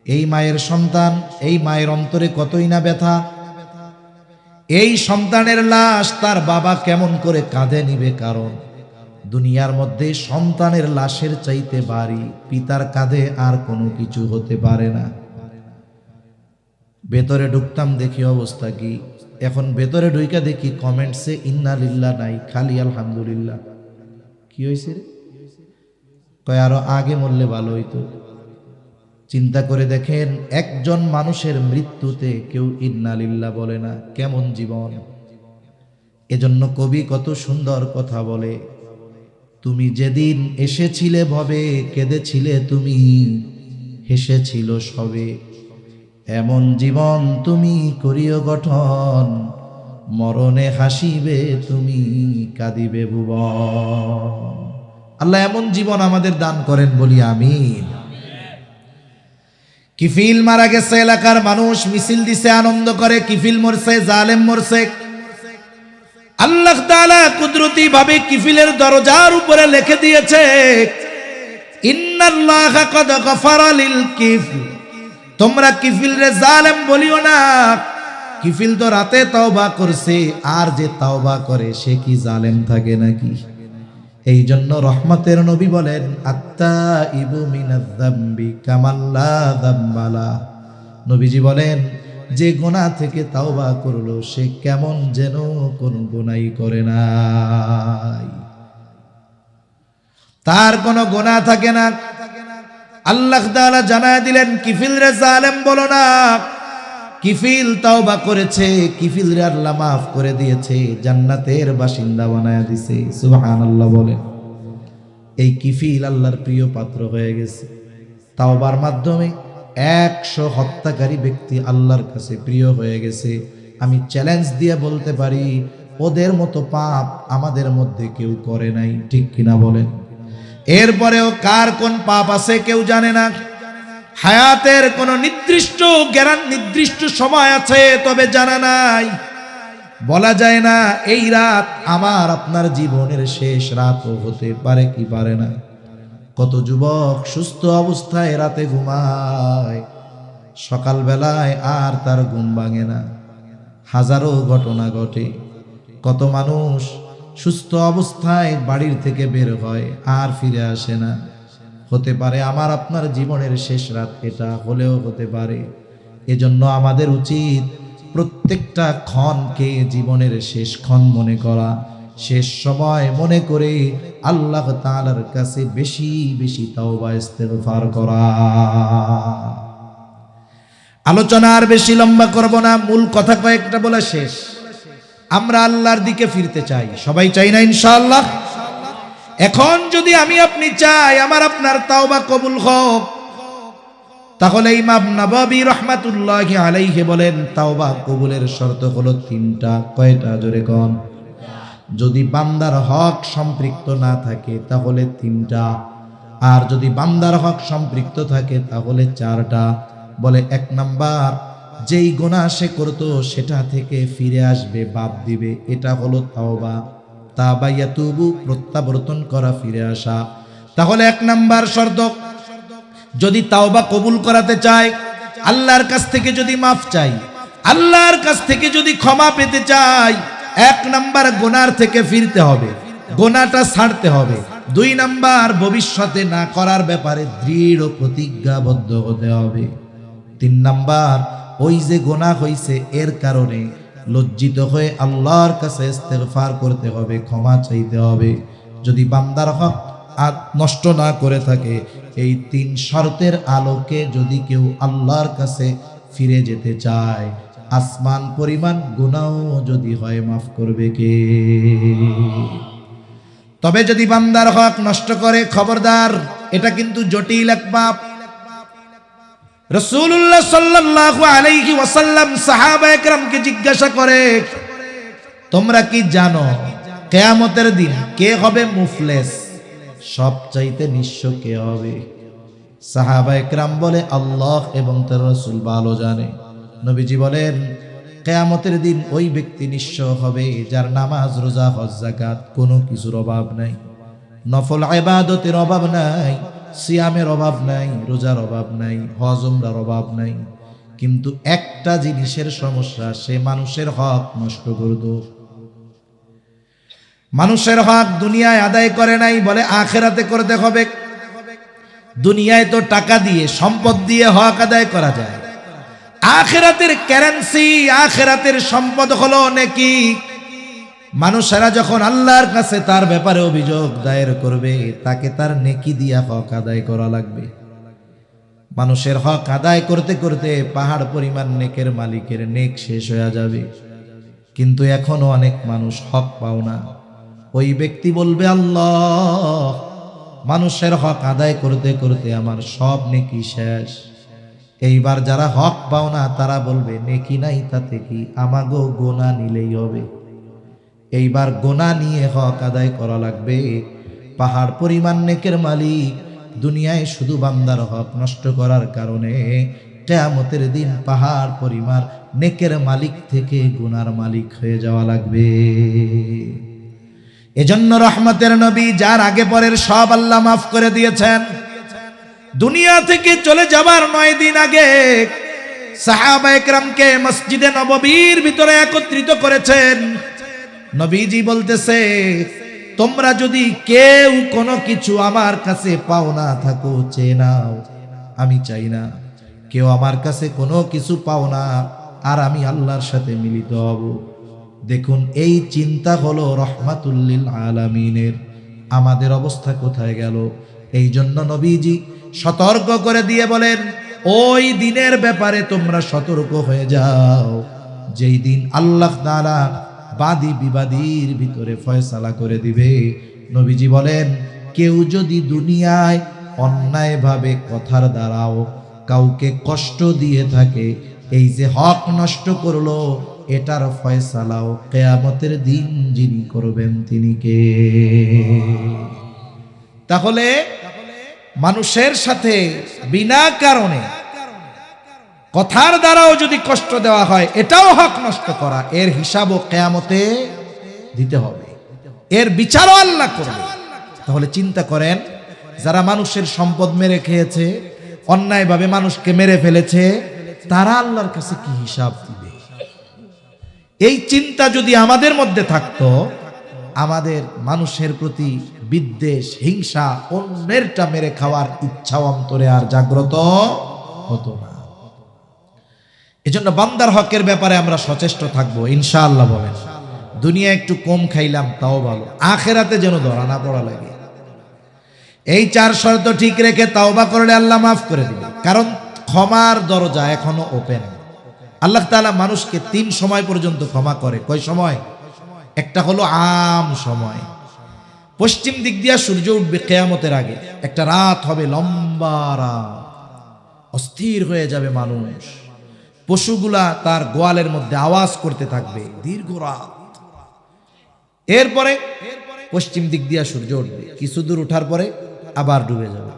এই মায়ের সন্তান, এই মায়ের অন্তরে কতই না ব্যথা। এই সন্তানের লাশ তার বাবা কেমন করে কাঁধে নিবে? কারণ দুনিয়ার মধ্যে সন্তানের লাশের চাইতে ভারী পিতার কাঁধে আর কোনো কিছু হতে পারে না। ভেতরে ঢুকতাম, দেখি অবস্থা কি। এখন ভেতরে ঢুইকা দেখি কমেন্টসে ইন্না লিল্লাহ নাই, খালি আলহামদুলিল্লাহ। কি হয়েছে রে? কয়, আরো আগে মরলে ভালো হইতো। চিন্তা করে দেখেন, একজন মানুষের মৃত্যুতে কেউ ইন্না লিল্লাহ বলে না, কেমন জীবন! এজন্য কবি কত সুন্দর কথা বলে, তুমি যেদিন এসেছিলে ভবে, কেঁদেছিলে তুমি, হেসেছিল সবে, এমন জীবন তুমি করিও গঠন, মরণে হাসিবে তুমি, কাঁদিবে ভুবন। আল্লাহ এমন জীবন আমাদের দান করেন, বলি আমিন। কিফিল মারা গেছে, এলাকার মানুষ মিছিল দিছে, আনন্দ করে। কিফিল মরছে, জালেম মরছে। আল্লাহ তাআলা কুদরতি ভাবে কিফিলের দরজার উপরে লিখে দিয়েছে, ইন্নাল্লাহা ক্বাদ গফারা লিল কিফল, তোমরা কিফিল রে জালেম বলিও না। কিফিল তো রাতে তওবা করছে, আর যে তওবা করে সে কি জালেম থাকে নাকি? এই জন্য রহমতের নবী বলেন, আত্তাইবু মিনাজ যামবি কামাল্লা যামবালা। নবীজি বলেন, যে গুনাহ থেকে তওবা করলো সে কেমন যেন কোনো গুনাহই করে নাই, তার কোনো গুনাহ থাকে না। আল্লাহ তাআলা জানায় দিলেন, কিফিল রে জালেম বলো না। কিফিল তওবা করেছে, কিফিল রে আল্লাহ মাফ করে দিয়েছে, জান্নাতের বাসিন্দা বানায়া দিয়েছে। সুবহানাল্লাহ বলেন। এই কিফিল আল্লাহর প্রিয় পাত্র হয়ে গেছে। তওবার মাধ্যমে 100 হত্যাকারী ব্যক্তি আল্লাহর কাছে প্রিয় হয়ে গেছে। আমি চ্যালেঞ্জ দিয়ে বলতে পারি, ওদের মতো পাপ আমাদের মধ্যে কেউ করে নাই, ঠিক কিনা বলেন? এরপরেও কার কোন পাপ আছে কেউ জানে না। হায়াতের কোন নির্দিষ্ট নির্দিষ্ট সময় আছে, তবে জানা নাই, বলা যায় না এই রাত আমার আপনার জীবনের শেষ রাতও হতে পারে কি পারে না। কত যুবক সুস্থ অবস্থায় রাতে ঘুমায়, সকালবেলায় আর তার ঘুম ভাঙে না। হাজারো ঘটনা ঘটে। কত মানুষ সুস্থ অবস্থায় বাড়ির থেকে বের হয় আর ফিরে আসে না। হতে পারে আমার আপনার জীবনের শেষ রাত এটা, হলেও হতে পারে। এজন্য আমাদের উচিত প্রত্যেকটা ক্ষণকে জীবনের শেষ ক্ষণ মনে করা, শেষ সময় মনে করে আল্লাহ তাআলার কাছে বেশি বেশি তাওবা ইস্তেগফার করা। আলোচনা আর বেশি লম্বা করব না, মূল কথা কয়েকটা বলে শেষ। আমরা আল্লাহর দিকে ফিরতে চাই, সবাই চাই না ইনশাআল্লাহ? এখন যদি আমি আপনি চাই আমার আপনার তাওবা কবুল হোক, তাহলে ইমাম নববী রাহমাতুল্লাহি আলাইহি বলেন তাওবা কবুলের শর্ত হলো তিনটা। কয়টা? জোরে কোন। যদি বান্দার হক সম্পৃক্ত না থাকে তাহলে তিনটা, আর যদি বান্দার হক সম্পৃক্ত থাকে তাহলে চারটা। বলে এক নাম্বার, যেই গুনাহ সে করতো সেটা থেকে ফিরে আসবে, বাদ দিবে, এটা হলো তাওবা। তাওবা ইয়াতুবু, প্রত্যাবর্তন করা, ফিরে আসা। তাহলে এক নাম্বার শর্ত, যদি তাওবা কবুল করাতে চাই, আল্লাহর কাছ থেকে যদি মাফ চাই, আল্লাহর কাছ থেকে যদি ক্ষমা পেতে চাই, এক নাম্বার গুনার থেকে ফিরতে হবে, গুনাহটা ছাড়তে হবে। দুই নাম্বার, ভবিষ্যতে না করার ব্যাপারে দৃঢ় প্রতিজ্ঞাবদ্ধ হতে হবে। তিন নাম্বার, ওই যে গুনাহ হইছে এর কারণে লজ্জিত হয়ে আল্লাহর কাছে ইস্তেগফার করতে হবে, ক্ষমা চাইতে হবে। যদি বান্দার হক আর নষ্ট না করে থাকে, এই তিন শর্তের আলোকে যদি কেউ আল্লাহর কাছে ফিরে যেতে চায়, আসমান পরিমাণ গুনাহ যদি হয় মাফ করবে কে? তবে যদি বান্দার হক নষ্ট করে, খবরদার, এটা কিন্তু জটিল এক পাপ। রাসূলুল্লাহ সাল্লাল্লাহু আলাইহি ওয়াসাল্লাম সাহাবায়ে কেরামকে জিজ্ঞাসা করে, তোমরা কি জানো কিয়ামতের দিন কে হবে মুফলেস? সবচাইতে নিঃস্ব কে হবে? সাহাবায়ে কেরাম বলে, আল্লাহ এবং তার রাসূল ভালো জানে। নবীজি বলেন, কিয়ামতের দিন ওই ব্যক্তি নিঃস্ব হবে যার নামাজ, রোজা, হজ, যাকাত কোনো কিছুর অভাব নাই, নফল ইবাদতের অভাব নাই, সিয়ামের অভাব নাই, রোজার অভাব নাই, হজ উমরার অভাব নাই, কিন্তু একটা জিনিসের সমস্যা, সে মানুষের হক নষ্ট করত। মানুষের হক দুনিয়ায় আদায় করে নাই, বলে আখিরাতে করতে হবে। দুনিয়ায় তো টাকা দিয়ে, সম্পদ দিয়ে হক আদায় করা যায়। আখিরাতের কারেন্সি, আখিরাতের সম্পদ হলো নেকি। মানুষেরা যখন আল্লাহর কাছে তার ব্যাপারে অভিযোগ দায়ের করবে, তাকে তার নেকি দিয়া হক আদায় করা লাগবে। মানুষের হক আদায় করতে করতে পাহাড় পরিমাণ নেকের মালিকের নেক শেষ হয়ে যাবে, কিন্তু এখনো অনেক মানুষ হক পাও না। ওই ব্যক্তি বলবে, আল্লাহ, মানুষের হক আদায় করতে করতে আমার সব নেকি শেষ। এইবার যারা হক পাও না তারা বলবে, নেকি নাই তাতে কি, আমাগো গোনা নিলেই হবে। এইবার গোনা নিয়ে হক আদায় করা লাগবে। পাহাড় পরিমাণ নেকের মালিক দুনিয়ায় শুধু বান্দার হক নষ্ট করার কারণে কিয়ামতের দিন পাহাড় পরিমাণ নেকের মালিক থেকে গুনার মালিক হয়ে যাওয়া লাগবে। এজন্য রহমতের নবী, যার আগে পরের সব আল্লাহ মাফ করে দিয়েছেন, দুনিয়া থেকে চলে যাবার 9 দিন আগে সাহাবায়ে কেরামকে মসজিদে নববীর ভিতরে একত্রিত করেছেন। নবীজি বলতেছে, তোমরা যদি কেউ কোনো কিছু আমার কাছে পাও না থাকো, চেয়ে নাও। আমি চাই না কেউ আমার কাছে কোনো কিছু পাও না আর আমি আল্লাহর সাথে মিলিত হব। দেখুন, এই চিন্তা হলো রহমাতুল লিল আলামিনের। আমাদের অবস্থা কোথায় গেল? এই জন্য নবীজি সতর্ক করে দিয়ে বলেন, ওই দিনের ব্যাপারে তোমরা সতর্ক হয়ে যাও, যেই দিন আল্লাহ তাআলা বাদী বিবাদীর ভিতরে ফয়সালা করে দিবে। নবীজি বলেন, কেউ যদি দুনিয়ায় অন্যায়ভাবে কথার দ্বারাও কাউকে কষ্ট দিয়ে থাকে, এই যে হক নষ্ট করলো, এটার ফয়সালাও কিয়ামতের দিন যিনি করবেন তিনি কে? তাহলে মানুষের সাথে বিনা কারণে কথার দ্বারাও যদি কষ্ট দেওয়া হয়, এটাও হক নষ্ট করা, এর হিসাবও কিয়ামতে দিতে হবে, এর বিচারও আল্লাহ করবে। তাহলে চিন্তা করেন, যারা মানুষের সম্পদ মেরে খেয়েছে, অন্যায়ভাবে মানুষকে মেরে ফেলেছে, তারা আল্লাহর কাছে কি হিসাব দিবে? এই চিন্তা যদি আমাদের মধ্যে থাকতো, আমাদের মানুষের প্রতি বিদ্বেষ, হিংসা, অন্যেরটা মেরে খাওয়ার ইচ্ছা অন্তরে আর জাগ্রত হতো না। এজন্য বান্দার হকের ব্যাপারে আমরা সচেষ্ট থাকবো ইনশাআল্লাহ। বলেন, দুনিয়া একটু কম খাইলাম তাও ভালো, আখেরাতে যেন ধরা না পড়া লাগে। এই 4 শর্ত ঠিক রেখে তাওবা করলে আল্লাহ মাফ করে দিবে, কারণ ক্ষমার দরজা এখনো ওপেন। আল্লাহ তাআলা মানুষকে 3 সময় পর্যন্ত ক্ষমা করে। কয় সময়? একটা হলো আম সময়, পশ্চিম দিক দিয়ে সূর্য উঠবে কিয়ামতের আগে, একটা রাত হবে, লম্বা রাত, অস্থির হয়ে যাবে মানুষ, পশুগুলা তার গোয়ালের মধ্যে আওয়াজ করতে থাকবে, দীর্ঘ রাত। এরপরে পশ্চিম দিক দিয়ে সূর্য উঠবে, কিছু দূর ওঠার পরে আবার ডুবে যাবে,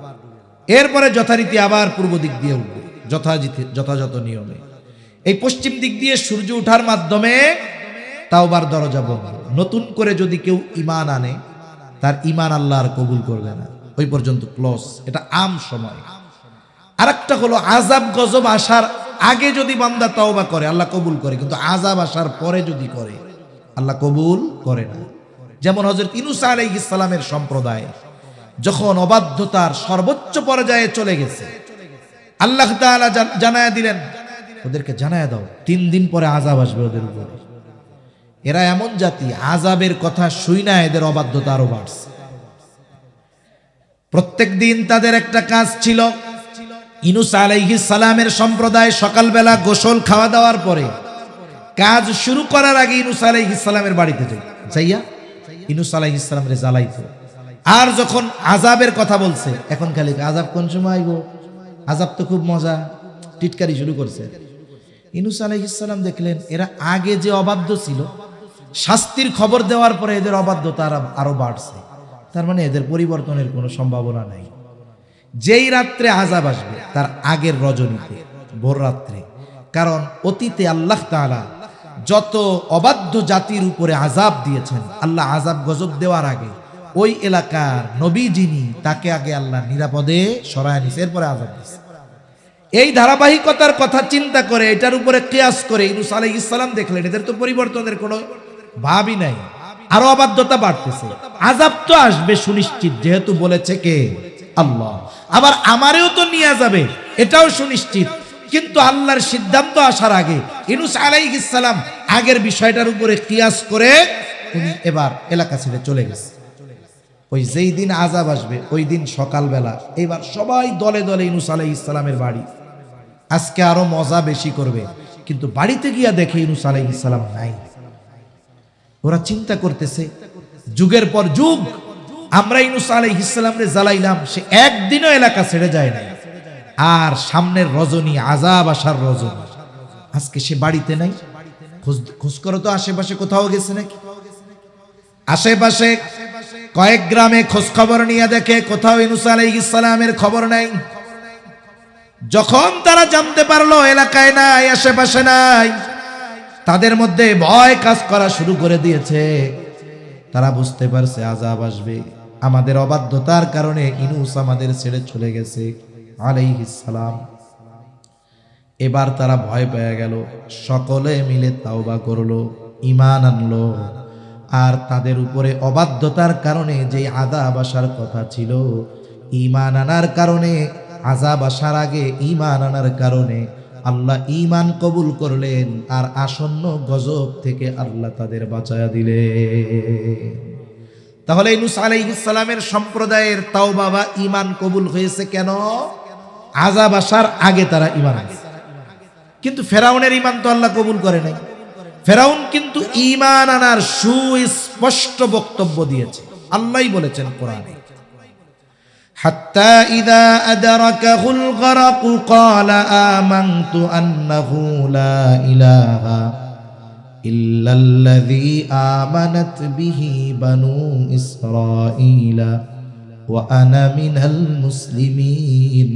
এরপরে যথারীতি আবার পূর্ব দিক দিয়ে উঠবে যথাযথ নিয়মে। এই পশ্চিম দিক দিয়ে সূর্য ওঠার মাধ্যমে তাওবার দরজা বন্ধ। নতুন করে যদি কেউ ঈমান আনে, তার ঈমান আল্লাহ আর কবুল করবে না, ওই পর্যন্ত ক্লোজ। এটা আম সময়। আরেকটা হলো আযাব গজব আসার আগে যদি বান্দা তাওবা করে, আল্লাহ কবুল করে, কিন্তু আযাব আসার পরে যদি করে, আল্লাহ কবুল করে না। যেমন হযরত ইউনূস আলাইহিস সালামের সম্প্রদায় যখন অবাধ্যতার সর্বোচ্চ পর্যায়ে চলে গেছে, আল্লাহ তাআলা জানায়া দিলেন, ওদেরকে জানায়া দাও 3 দিন পরে আযাব আসবে ওদের উপরে। এরা এমন জাতি, আযাবের কথা শুইনা এদের অবাধ্যতা আরো বাড়ছে। প্রত্যেক দিন তাদের একটা কাজ ছিল, ইউনূস আলাইহিস সালামের সম্প্রদায় সকালবেলা গোসল খাওয়া দাওয়ার পরে কাজ শুরু করার আগে ইউনূস আলাইহিস সালামের বাড়িতে যাইয়া ইউনূস আলাইহিস সালামের জ্বালাইতো। আর যখন আযাবের কথা বলছে, এখন খালি আযাব কোন সময় আইব, আযাব তো খুব মজা, টিটকারি শুরু করছে। ইউনূস আলাইহিস সালাম দেখলেন এরা আগে যে অবাধ্য ছিল, শাস্তির খবর দেওয়ার পরে এদের অবাধ্যতা আরো বাড়ছে, তার মানে এদের পরিবর্তনের কোনো সম্ভাবনা নাই। যেই রাত্রে আযাব আসবে তার আগের রজনীতে, ভোর রাত্রে, কারণ অতীতে আল্লাহ তাআলা যত অবাধ্য জাতির উপরে আযাব দিয়েছেন, আল্লাহ আযাব গজব দেওয়ার আগে ওই এলাকার নবী যিনি, তাকে আগে আল্লাহ নিরাপদে সরায় নিছে, এরপরে আযাব দিয়েছে। এই ধারাবাহিকতার কথা চিন্তা করে, এটার উপরে কিয়াস করে ইউনূস আলাইহিস সালাম দেখলেন এদের তো পরিবর্তনের কোনো ভাবই নাই, আরো অবাধ্যতা বাড়তেছে, আযাব তো আসবে সুনিশ্চিত, যেহেতু বলেছে কে? আল্লাহ। আবার আমারেও তো নিয়ে যাবে, এটাও সুনিশ্চিত। কিন্তু আল্লাহর সিদ্ধান্ত আসার আগে ইউনূস আলাইহিস সালাম আগের বিষয়টার উপরে কিয়াস করে উনি এবার এলাকা ছেড়ে চলে গেছে। ওই যেই দিন আযাব আসবে ওই দিন সকালবেলা এবার সবাই দলে দলে ইউনূস আলাইহিস সালামের বাড়ি। আজকে আরো মজা বেশি করবে, কিন্তু বাড়িতে গিয়া দেখে ইউনূস আলাইহিস সালাম নাই। ওরা চিন্তা করতেছে, যুগের পর যুগ আমরা ইউনূস আলাইহিস সালামরে জ্বালাইলাম, সে একদিনও এলাকা ছেড়ে যায় না, আর সামনের রজনী, আযাব আসার রজনী, আজকে সে বাড়িতে নাই। খোঁজ করো তো আশেপাশে কোথাও গেছে নাকি। আশেপাশে কয়েক গ্রামে খোঁজ খবর নিয়ে দেখে কোথাও ইউনূস আলাইহিস সালামের খবর নাই। যখন তারা জানতে পারলো এলাকায় নাই, আশেপাশে নাই, তাদের মধ্যে ভয় কাজ করা শুরু করে দিয়েছে। তারা বুঝতে পারছে আযাব আসবে, আমাদের অবাধ্যতার কারণে ইউনূস আমাদের ছেড়ে চলে গেছে আলাইহিস সালাম। এবার তারা ভয় পেয়ে গেল, সকলে মিলে তাওবা করলো, ঈমান আনলো। আর তাদের উপরে অবাধ্যতার কারণে যে আযাব আসার কথা ছিল, ঈমান আনার কারণে, আযাব আসার আগে ঈমান আনার কারণে আল্লাহ ঈমান কবুল করলেন, আর আসন্ন গজব থেকে আল্লাহ তাদের বাঁচায়া দিলেন। তাহলে ইউনূস আলাইহিস সালামের সম্প্রদায়ের তাওবা বা ঈমান কবুল হয়েছে কেন? আযাব আসার আগে তারা ঈমান আনছে। কিন্তু ফেরাউনের ঈমান তো আল্লাহ কবুল করে নাই। ফেরাউন কিন্তু ঈমান আনার সুস্পষ্ট বক্তব্য দিয়েছে, আল্লাহই বলেছেন কোরআনে, হাত্তা ইযা আদরাকাহুল গরাক ক্বালা আমানতু আন্নাহু লা ইলাহা ইল্লাল্লাযী আমানাত বিহি বানু ইসরাঈলা ওয়া আনা মিনাল মুসলিমিন।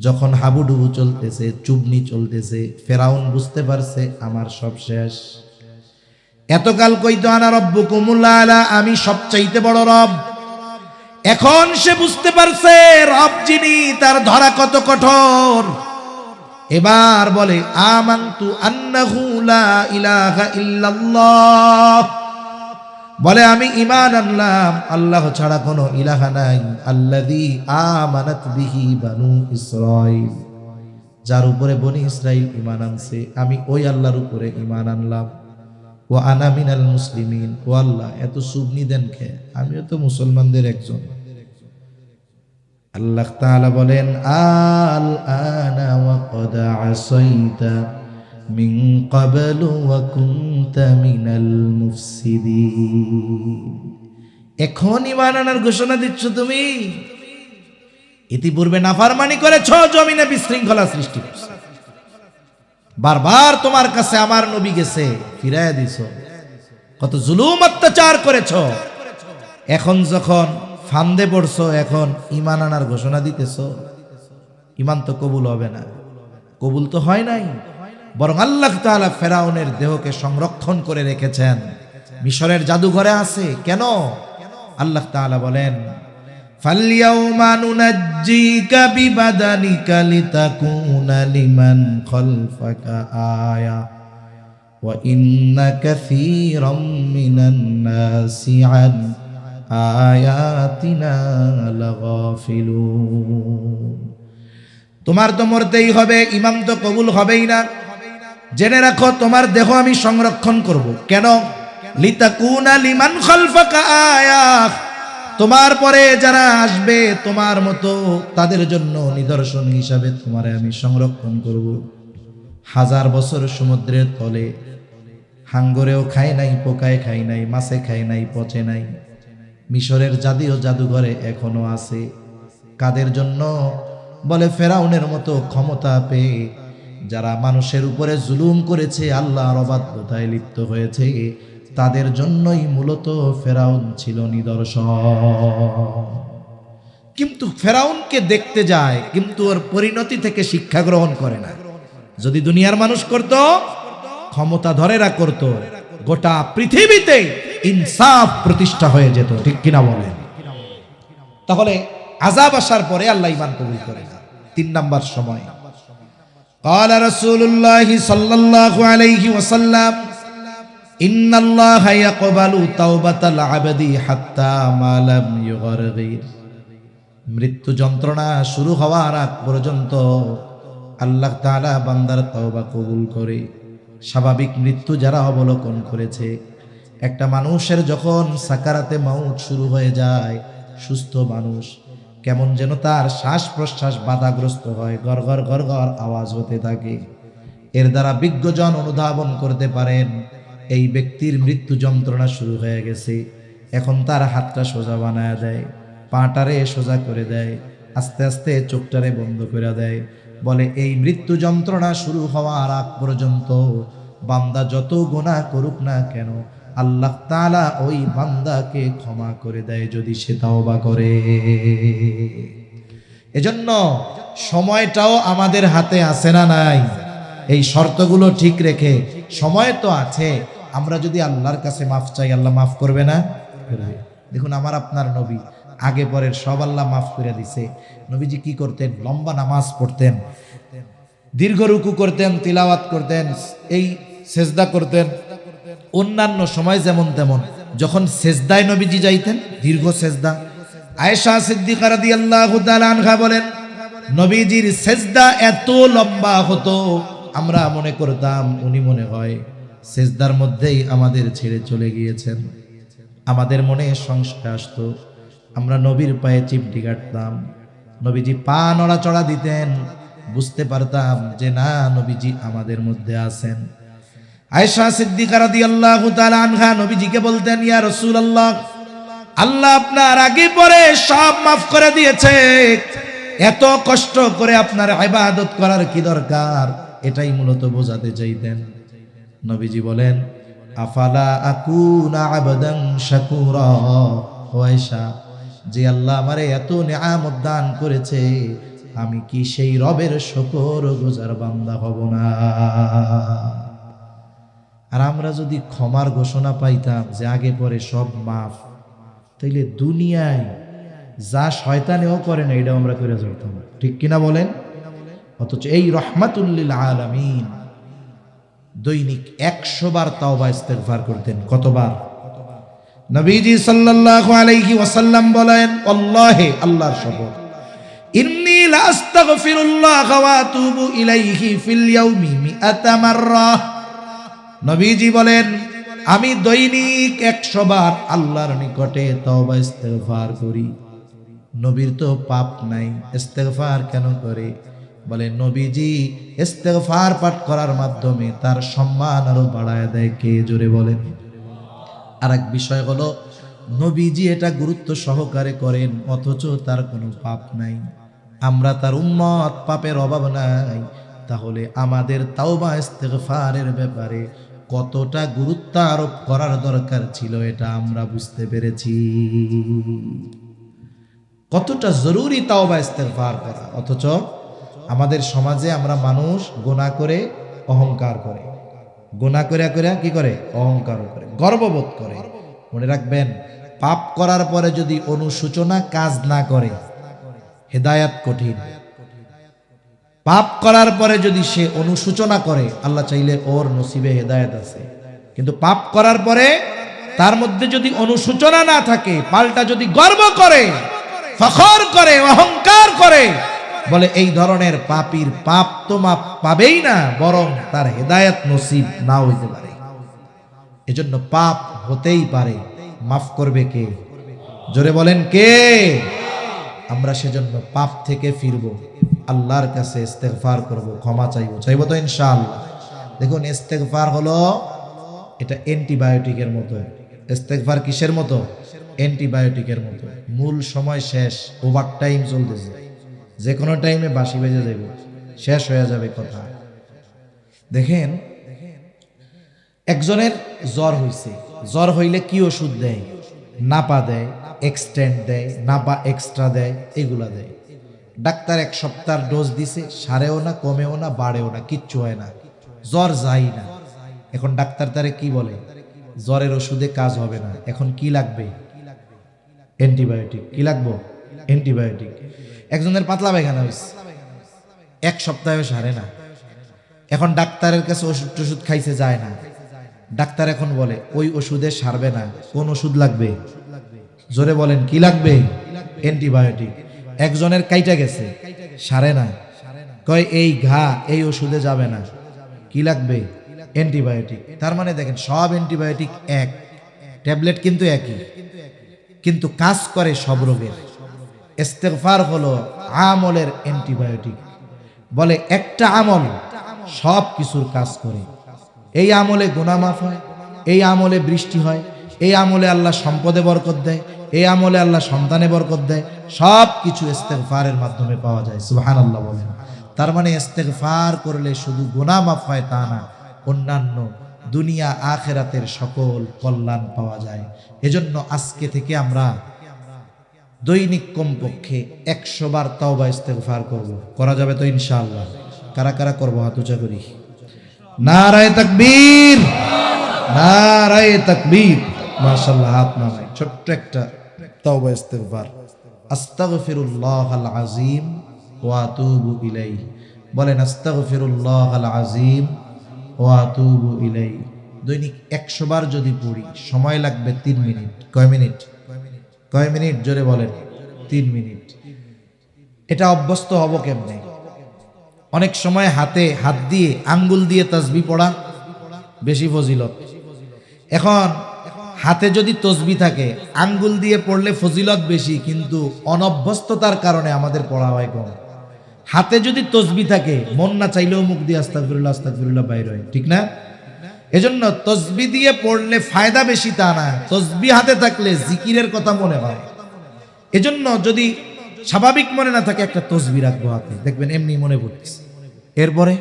যখন হাবুডুবু চলতেছে, চুবনি চলতেছে, ফেরাউন বুঝতে পারছে আমার সব শেষ। এতকাল কইতো আনা রব্বুকুমুল আলা, আমি সবচাইতে বড় রব। এখন সে বুঝতে পারছে রব যিনি, তার ধরা কত কঠোর। এবার বলে আমানতু আন্নাহু লা ইলাহা ইল্লাল্লাহ, বলে আমি ঈমান আনলাম আল্লাহ ছাড়া কোনো ইলাহা নাই। আল্লাযী আমানাত বিহি বানু ইসরাঈল, যার উপরে বনি ইসরাইল ঈমান আনছে, আমি ওই আল্লাহর উপরে ঈমান আনলাম। ওয়া আনা মিনাল মুসলিমিন, ও আল্লাহ এত সুবনি দেন কে, আমিও তো মুসলমানদের একজন। আল্লাহ তাআলা বলেন আল আনা ওয়া ক্বাদ আসাইতা মিন ক্বাবলু ওয়া কুনতা মিনাল মুফসিদিন। এখন ঈমান আনার ঘোষণা দিচ্ছ তুমি, ইতিপূর্বে নাফরমানি করেছো, জমিনে বিশৃঙ্খলা সৃষ্টি করেছো, বারবার তোমার কাছে আমার নবী গেছে, ফিরাইয়া দিছো, কত জুলুম অত্যাচার করেছো। এখন যখন ফান্দে পড়ছো, এখন ঈমান আনার ঘোষণা দিতেছো, ঈমান তো কবুল হবে না, কবুল তো হয় নাই। বরং আল্লাহ তাআলা ফেরাউনের দেহকে সংরক্ষণ করে রেখেছেন, মিশরের জাদুঘরে আছে। কেন? আল্লাহ তাআলা বলেন ফালইয়াউমা নুনাজ্জিকা বিবাদানিকা লিতাকুনা লিমান খালফাকা আয়া ওয়া ইন্না কাসীরাম মিনান নাসি আন আয়াতিনা লাগাফিলুন। তোমার তো মরতেই হবে, ঈমান তো কবুল হবেই না। জেনে রাখো তোমার দেহ আমি সংরক্ষণ করব। কেন? লিতাকুনা লিমান খালফাকা আয়া, তোমার পরে যারা আসবে তোমার মতো তাদের জন্য নিদর্শন হিসাবে তোমারে আমি সংরক্ষণ করব। 1000 বছর সমুদ্রের তলে হাঙ্গরেও খায় নাই, পোকায় খায় নাই, মাছে খায় নাই, পচে নাই। মিশরের জাদুঘরে এখনো আছে। কাদের জন্য? বলে ফেরাউনের মতো ক্ষমতা পেয়ে যারা মানুষের উপরে জুলুম করেছে, আল্লাহর অবাধ্যতায় লিপ্ত হয়েছে, তাদের জন্যই মূলত ফেরাউন ছিল নিদর্শন। কিন্তু ফেরাউনকে দেখতে যায়, কিন্তু ওর পরিণতি থেকে শিক্ষা গ্রহণ করে না। যদি দুনিয়ার মানুষ করত, ক্ষমতা ধরেরা করত, গোটা পৃথিবীতে ইনসাফ প্রতিষ্ঠা হয়ে যেত। ঠিক কিনা বলেন? তাহলে আযাব আসার পরে আল্লাহ ঈমান কবুল করে না। 3 নাম্বার সময় قال رسول الله صلى الله عليه وسلم إن الله يقبل توبة العبد حتى ما لم يغرغر। মৃত্যু যন্ত্রণা শুরু হওয়ার আগ পর্যন্ত আল্লাহ তাআলা বান্দার তওবা কবুল করে। স্বাভাবিক মৃত্যু যারা অবলোকন করেছে, একটা মানুষের যখন সাকারাতে মাউত শুরু হয়ে যায়, সুস্থ মানুষ কেমন যেন তার শ্বাস প্রশ্বাস বাধাগ্রস্ত হয়, গর গর গর গর আওয়াজ হতে থাকে। এর দ্বারা বিজ্ঞজন অনুধাবন করতে পারেন এই ব্যক্তির মৃত্যু যন্ত্রণা শুরু হয়ে গেছে। এখন তার হাতটা সোজা বানায় দেয়, পাটারে সোজা করে দেয়, আস্তে আস্তে চোখটারে বন্ধ করে দেয়। বলে এই মৃত্যু যন্ত্রণা শুরু হওয়ার আগ পর্যন্ত বান্দা যত গুনাহ করুক না কেন, আল্লাহ তাআলা ওই বান্দাকে ক্ষমা করে দেয় যদি সে তওবা করে। এজন্য সময়টাও আমাদের হাতে আছে না নাই? এই শর্তগুলো ঠিক রেখে, সময় তো আছে, আমরা যদি আল্লাহর কাছে মাফ চাই, আল্লাহ মাফ করবে না? দেখুন আমার আপনার নবী আগে পরের সব আল্লাহ মাফ করে দিছে। নবীজি কি করতেন? লম্বা নামাজ পড়তেন, দীর্ঘ রুকু করতেন, তিলাওয়াত করতেন, এই সেজদা করতেন। অন্যান্য সময় যেমন তেমন, যখন সেজদায় নবীজি যাইতেন, দীর্ঘ সেজদা। আয়েশা সিদ্দিকা রাদিয়াল্লাহু তাআলা আনহা বলেন, নবীজির সেজদা এত লম্বা হতো, আমরা মনে করতাম উনি মনে হয় সেজদার মধ্যেই আমাদের ছেড়ে চলে গিয়েছেন। আমাদের মনে সংশয় আসতো, আমরা নবীর পায়ে চিমটি কাটতাম, নবীজি পা নড়াচড়া দিতেন, বুঝতে পারতাম যে না, নবীজি আমাদের মধ্যে আছেন। আয়েশা সিদ্দিকা রাদিয়াল্লাহু তাআলা আনহা নবীজিকে বলতেন, ইয়া রাসূলুল্লাহ, আল্লাহ আপনার আগে পরে সব মাফ করে দিয়েছে, এত কষ্ট করে আপনার ইবাদত করার কি দরকার? এটাই মূলত বোঝাতে চাইতেন। নবীজি বলেন, আফালা আকুনা আবদান শাকুরা। ও আয়েশা, যে আল্লাহ আমারে এত নিয়ামত দান করেছে, আমি কি সেই রবের শুকরগুজার বান্দা হব না? আর আমরা যদি ক্ষমার ঘোষণা পাইতাম যে আগে পরে সব মাফ, তাইলে দুনিয়ায় যা শয়তানেও করে না এটাও আমরা করে চলতাম, ঠিক কিনা বলেন? অথচ এই রহমাতুল লিল আলামিন দৈনিক 100 বার তাওবা ইস্তেগফার করতেন। কতবার? নবীজি সাল্লাল্লাহু আলাইহি ওয়াসাল্লাম বলেন, আল্লাহে, আল্লাহর শপথ, ইন্নী লা আস্তাগফিরুল্লাহ ওয়া আতুবু ইলাইহি ফিল ইয়াউমি মিআতা মাররা। নবীজি বলেন, আমি দৈনিক 100 বার আল্লাহর নিকটে তওবা ইস্তেগফার করি। নবীর তো পাপ নাই, ইস্তেগফার কেন করে? বলে নবীজি ইস্তেগফার পাঠ করার মাধ্যমে তার সম্মান আরো বাড়ায় দেয়। কে জোরে বলেন? আর এক বিষয় হলো, নবীজি এটা গুরুত্ব সহকারে করেন অথচ তার কোনো পাপ নাই। আমরা তার উম্মত, পাপের অভাব নাই। তাহলে আমাদের তাওবা ইস্তেগফারের ব্যাপারে কতটা গুরুত্ব আরোপ করার দরকার ছিল এটা আমরা বুঝতে পেরেছি। কতটা জরুরি তাওবা ইস্তেগফার করা। অথচ আমাদের সমাজে আমরা মানুষ গুনাহ করে অহংকার করে, গুনাহ করে করে কি করে? অহংকার করে, গর্ববোধ করে। মনে রাখবেন, পাপ করার পরে যদি অনুশোচনা কাজ না করে, হেদায়াত কঠিন। পাপ করার পরে যদি সে অনুশোচনা করে, আল্লাহ চাইলে ওর নসিবে হেদায়েত আছে। কিন্তু পাপ করার পরে তার মধ্যে যদি অনুশোচনা না থাকে, পাল্টা যদি গর্ব করে, ফখর করে, অহংকার করে, বলে এই ধরনের পাপীর পাপ তো মাপ পাবেই না, বরং তার হেদায়েত নসিব নাও হইতে পারে। এজন্য পাপ হতেই পারে, মাফ করবে কে? জোরে বলেন কে? আমরা সেজন্য পাপ থেকে ফিরবো, আল্লাহর কাছে ইস্তেগফার করব, ক্ষমা চাইবো তো ইনশাআল্লাহ। দেখুন, ইস্তেগফার হলো এটা অ্যান্টিবায়োটিকের মতো। ইস্তেগফার কিসের মতো? অ্যান্টিবায়োটিকের মতো। মূল সময় শেষ, ওভার টাইম চলতেছে, যে কোনো টাইমে বাঁশি বেজে যাবে, শেষ হয়ে যাবে কথা। দেখেন, একজনের জ্বর হইছে, জ্বর হইলে কি ওষুধ দেয়? নাপা দেয়, এক্সটেন্ড দেয়, নাপা এক্সট্রা দেয়, এগুলা দেয়। ডাক্তার 1 সপ্তাহ ডোজ দিছে, সারেও না, কমেও না, বাড়েও না, কিচ্ছু হয় না, জ্বর যায় না। এখন ডাক্তার তারে কি বলে? জ্বরের ওষুধে কাজ হবে না, এখন কি লাগবে? অ্যান্টিবায়োটিক। কি লাগবে? অ্যান্টিবায়োটিক। একজনের পাতলা পায়খানা হয়েছে, 1 সপ্তাহে সারে না, এখন ডাক্তারের কাছে ওষুধ খাইছে, যায় না। ডাক্তার এখন বলে ওই ওষুধে সারবে না, কোন ওষুধ লাগবে? জোরে বলেন, কি লাগবে? অ্যান্টিবায়োটিক। একজনের কাইটা গেছে, সারে না, কয় এই ঘা এই ওষুধে যাবে না, কি লাগবে? অ্যান্টিবায়োটিক। তার মানে দেখেন, সব অ্যান্টিবায়োটিক এক, ট্যাবলেট কিন্তু একই, কিন্তু কাজ করে সব রোগের। ইস্তেগফার হলো আমলের অ্যান্টিবায়োটিক। বলে একটা আমল সব কিছুর কাজ করে। এই আমলে গুনাহ মাফ হয়, এই আমলে বৃষ্টি হয়, এই আমলে আল্লাহ সম্পদে বরকত দেয়, এই আমলে আল্লাহ সন্তানে বরকত দেয়। সব কিছু ইস্তেগফারের মাধ্যমে পাওয়া যায়। সুবহানাল্লাহ বলেন। তার মানে ইস্তেগফার করলে শুধু গুনাহ মাফ হয় তা না, অন্যান্য দুনিয়া আখিরাতের সকল কল্যাণ পাওয়া যায়। এজন্য আজকে থেকে আমরা দৈনিক কমপক্ষে 100 বার তাওবা ইস্তেগফার করব। করা যাবে তো ইনশাআল্লাহ? কারা কারা করব? হাত উঁচা করি। নারায়ে তাকবীর, নারায়ে তাকবীর। মাশাআল্লাহ, হাত নামাই। ছোট্ট একটা তাওবা ইস্তেগফার, আস্তাগফিরুল্লাহাল আযীম ওয়া আতুবু ইলাইহি। বলেন, আস্তাগফিরুল্লাহাল আযীম ওয়া আতুবু ইলাইহি। দৈনিক 100 বার যদি পড়ি, সময় লাগবে 3 মিনিট। কয় মিনিট? কয় মিনিট? জোরে বলেন। 3 মিনিট। এটা অভ্যস্ত হব কেমনে? অনেক সময় হাতে হাত দিয়ে আঙ্গুল দিয়ে তাসবিহ পড়া বেশি ফজিলত। এখন হাতে যদি তসবিহ থাকে, আঙ্গুল দিয়ে পড়লে ফজিলত বেশি, কিন্তু অনভ্যস্ততার কারণে আমাদের পড়া হয় কম। হাতে যদি তসবিহ থাকে, মন না চাইলেও মুখ দিয়ে আস্তাগফিরুল্লাহ আস্তাগফিরুল্লাহ বাইর হয়, ঠিক না? এজন্য তসবিহ দিয়ে পড়লে ফায়দা বেশি তা না, তসবিহ হাতে থাকলে জিকিরের কথা মনে হয়। এজন্য যদি স্বাভাবিক মনে না থাকে, একটা তসবিহ রাখবো হাতে, দেখবেন এমনি মনে পড়তেছে। এরপরে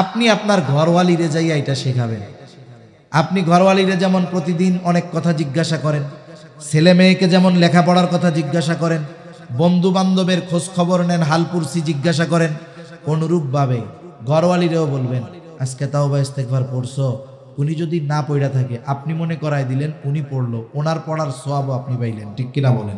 আপনি আপনার ঘরওয়ালিরে যাইয়া এটা শেখাবেন। আপনি ঘরওয়ালিরে যেমন প্রতিদিন অনেক কথা জিজ্ঞাসা করেন, ছেলে মেয়েকে যেমন লেখাপড়ার কথা জিজ্ঞাসা করেন, বন্ধু বান্ধবের খোঁজ খবর নেন, হালপুরসি জিজ্ঞাসা করেন, অনুরূপভাবে ঘরওয়ালিরেও বলবেন আজকে তাওবা ইস্তেগফার পড়ছো, উনি যদি না পড়া থাকে আপনি মনে করায় দিলেন, উনি পড়লো, ওনার পড়ার সওয়াবও আপনি পাইলেন। ঠিক কিনা বলেন?